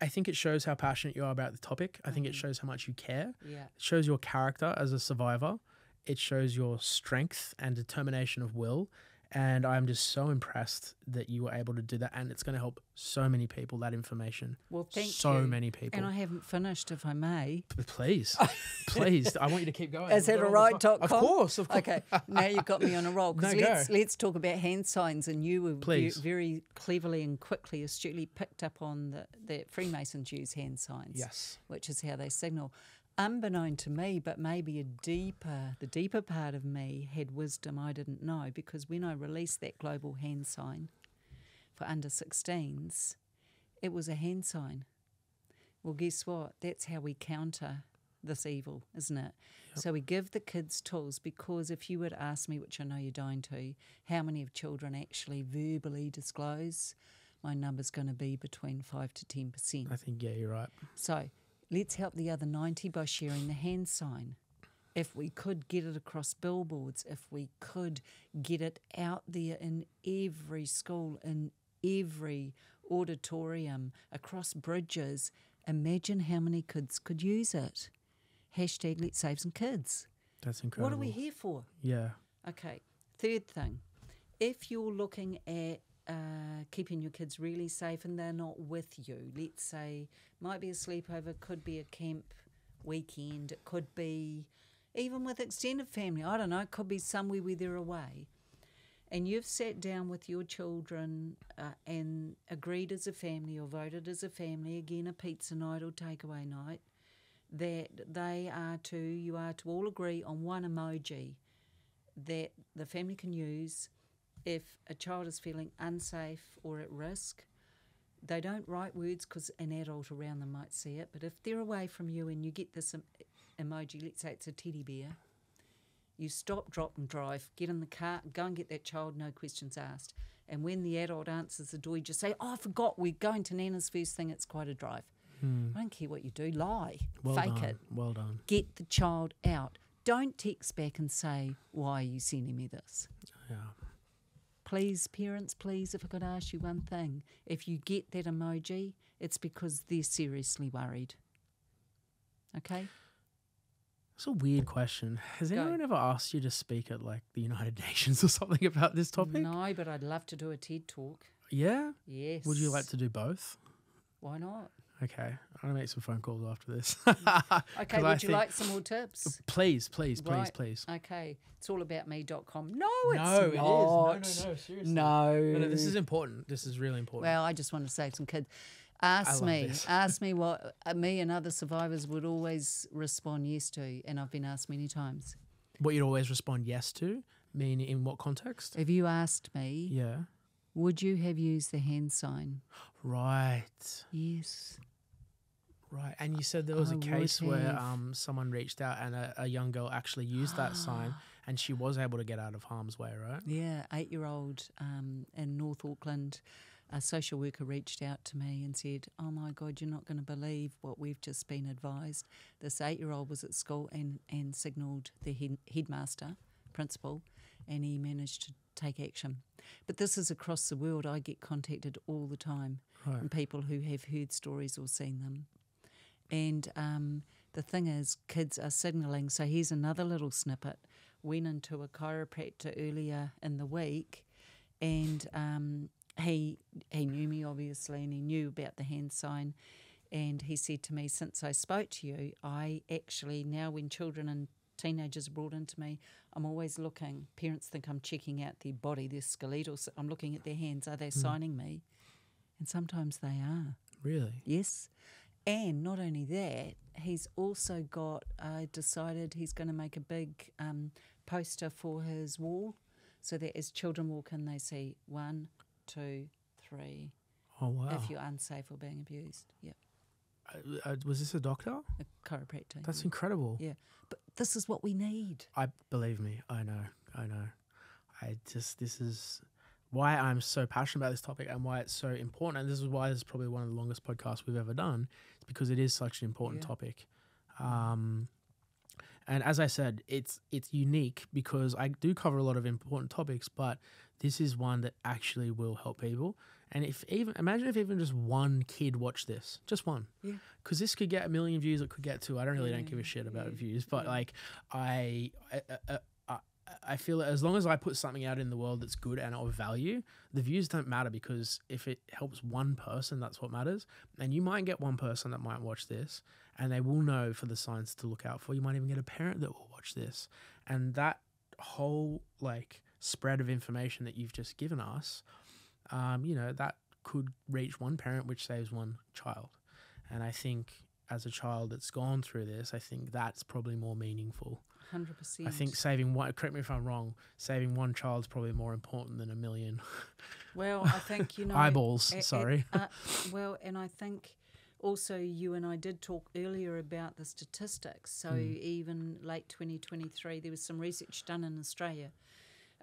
I think it shows how passionate you are about the topic. I think it shows how much you care. Yeah. It shows your character as a survivor. It shows your strength and determination of will. And I'm just so impressed that you were able to do that. And it's going to help so many people, that information. Well, thank you. So many people. And I haven't finished, if I may. Please. Please. I want you to keep going. Is that all right, .com? Of course. Okay. Now you've got me on a roll. No, let's talk about hand signs. And you were Please. very cleverly and quickly, astutely picked up on the Freemasons use hand signs. Yes. Which is how they signal. Unbeknown to me, but maybe the deeper part of me had wisdom I didn't know, because when I released that global hand sign for under 16s, it was a hand sign. Well, guess what? That's how we counter this evil, isn't it? Yep. So we give the kids tools, because if you would ask me, which I know you're dying to, how many of children actually verbally disclose, my number's going to be between 5 to 10%. I think, yeah, you're right. So let's help the other 90 by sharing the hand sign. If we could get it across billboards, if we could get it out there in every school, in every auditorium, across bridges, imagine how many kids could use it. Hashtag Let's Save Some Kids. That's incredible. What are we here for? Yeah. Okay, third thing. If you're looking at keeping your kids really safe and they're not with you, let's say, might be a sleepover, could be a camp weekend, it could be even with extended family, I don't know, it could be somewhere where they're away, and you've sat down with your children and agreed as a family or voted as a family, again a pizza night or takeaway night, that you are to all agree on one emoji that the family can use if a child is feeling unsafe or at risk. They don't write words because an adult around them might see it, but if they're away from you and you get this emoji, let's say it's a teddy bear, you stop, drop and drive, get in the car, go and get that child, no questions asked. And when the adult answers the door, you just say, oh, I forgot, we're going to Nana's first thing, it's quite a drive. I don't care what you do, lie, fake it. Well done. Get the child out. Don't text back and say, why are you sending me this? Yeah. Please, parents, please, if I could ask you one thing. If you get that emoji, it's because they're seriously worried. Okay? It's a weird question. Has Go. anyone ever asked you to speak at like the United Nations or something about this topic? No, but I'd love to do a TED Talk. Yeah? Yes. Would you like to do both? Why not? Okay. I'm going to make some phone calls after this. Okay, would you like some more tips? Please. Right. Okay, it's allaboutme.com. No, it's not. It is. No, seriously. No, this is important. This is really important. Well, I just want to save some kids. love this. Ask me what me and other survivors would always respond yes to, and I've been asked many times. What you'd always respond yes to? Meaning in what context? If you asked me, Yeah. would you have used the hand sign? Right. Yes. Right. And you said there was I a case would where have. someone reached out and a young girl actually used that sign and she was able to get out of harm's way, right? Yeah, 8-year-old in North Auckland, a social worker reached out to me and said, oh my God, you're not going to believe what we've just been advised. This 8-year-old was at school and signalled the headmaster, principal, and he managed to take action. But this is across the world. I get contacted all the time from people who have heard stories or seen them. And the thing is, kids are signalling. So here's another little snippet. Went into a chiropractor earlier in the week, and he knew me, obviously, and he knew about the hand sign. And he said to me, since I spoke to you, I actually, now when children and teenagers are brought into me, I'm always looking. Parents think I'm checking out their body, their skeletal. I'm looking at their hands. Are they signing me? And sometimes they are. Really? Yes. And not only that, he's also got, decided he's going to make a big poster for his wall so that as children walk in, they see 1, 2, 3. Oh, wow. If you're unsafe or being abused. Yep. Was this a doctor? A chiropractor. That's incredible. Yeah. But this is what we need. Believe me, I know. This is why I'm so passionate about this topic and why it's so important. And this is why this is probably one of the longest podcasts we've ever done. because it is such an important topic. And as I said, it's unique because I do cover a lot of important topics, but this is one that actually will help people. And imagine if even just one kid watched this, just one, because this could get 1 million views, it could get 2. I don't give a shit about views, but like I feel that as long as I put something out in the world that's good and of value, the views don't matter, because if it helps one person, that's what matters. And you might get one person that might watch this and they will know for the signs to look out for. You might even get a parent that will watch this. And that whole like spread of information that you've just given us, that could reach one parent, which saves one child. And I think as a child that's gone through this, I think that's probably more meaningful. 100%. I think saving one, correct me if I'm wrong, saving one child's probably more important than 1 million. Well, I think, eyeballs, sorry. And I think also you and I did talk earlier about the statistics. So even late 2023, there was some research done in Australia.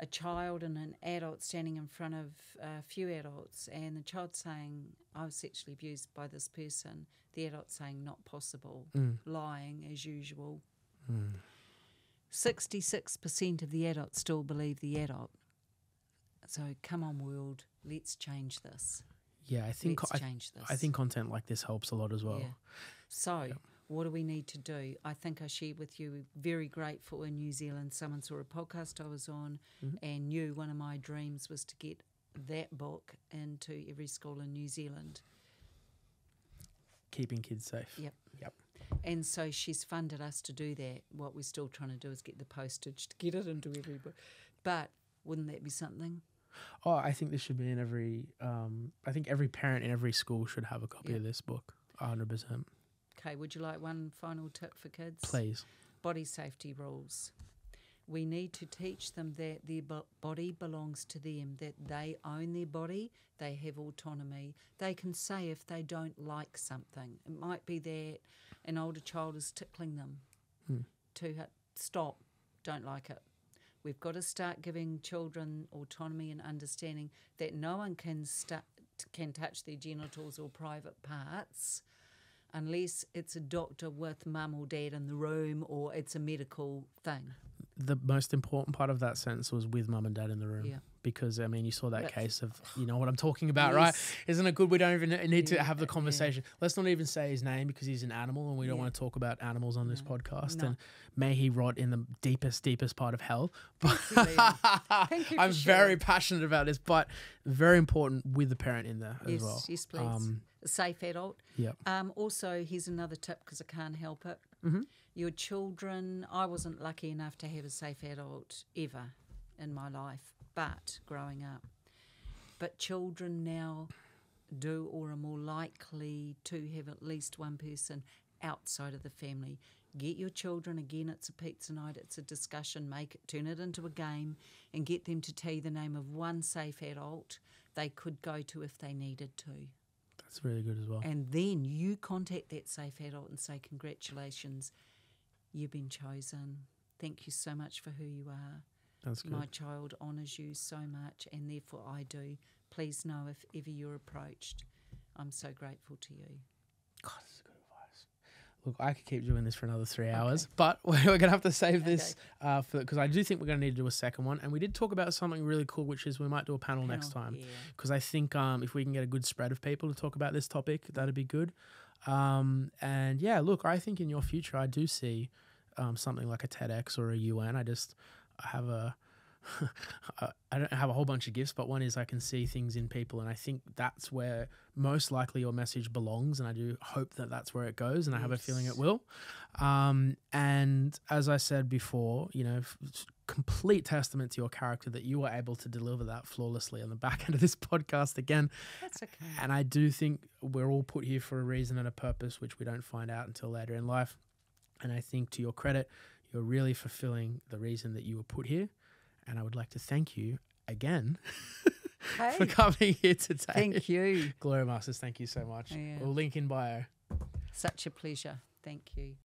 A child and an adult standing in front of a few adults, and the child saying, I was sexually abused by this person. The adult saying, not possible, lying as usual. 66% of the adults still believe the adult. So come on, world, let's change this. Yeah, I think I think content like this helps a lot as well. Yeah. So what do we need to do? I think I shared with you, very grateful in New Zealand. Someone saw a podcast I was on and knew one of my dreams was to get that book into every school in New Zealand. Keeping kids safe. Yep. And so she's funded us to do that. What we're still trying to do is get the postage to get it into every book. But wouldn't that be something? Oh, I think this should be in every, I think every parent in every school should have a copy of this book, 100%. Okay, would you like one final tip for kids? Please. Body safety rules. We need to teach them that their body belongs to them, that they own their body, they have autonomy. They can say if they don't like something. It might be that an older child is tickling them to stop, don't like it. We've got to start giving children autonomy and understanding that no one can touch their genitals or private parts unless it's a doctor with mum or dad in the room or it's a medical thing. The most important part of that sentence was with mum and dad in the room. Yeah. Because, I mean, you saw that case of, you know what I'm talking about, right? Isn't it good we don't even need to have the conversation? Let's not even say his name because he's an animal and we don't want to talk about animals on this podcast. And may he rot in the deepest part of hell. But Thank you I'm very passionate about this, but very important with the parent in there as well. Yes, please. A safe adult. Yeah. Also, here's another tip because I can't help it. Your children, I wasn't lucky enough to have a safe adult ever in my life, but growing up. But children now do or are more likely to have at least one person outside of the family. Get your children, again, it's a pizza night, it's a discussion, turn it into a game and get them to tell you the name of one safe adult they could go to if they needed to. That's really good as well. And then you contact that safe adult and say, congratulations, you've been chosen. Thank you so much for who you are. That's good. My child honours you so much, and therefore I do. Please know if ever you're approached. I'm so grateful to you. God, this is good advice. Look, I could keep doing this for another 3 hours, but we're going to have to save this because I do think we're going to need to do a second one. And we did talk about something really cool, which is we might do a panel next time. Because I think if we can get a good spread of people to talk about this topic, that'd be good. And yeah, look, I think in your future, I do see something like a TEDx or a UN. I have I don't have a whole bunch of gifts, but one is I can see things in people, and I think that's where most likely your message belongs, and I do hope that that's where it goes, and I have a feeling it will. And as I said before, you know, complete testament to your character that you were able to deliver that flawlessly on the back end of this podcast again. That's okay. And I do think we're all put here for a reason and a purpose, which we don't find out until later in life. And I think to your credit, you're really fulfilling the reason that you were put here. And I would like to thank you again for coming here today. Thank you. Gloria Masters, thank you so much. Yeah. We'll link in bio. Such a pleasure. Thank you.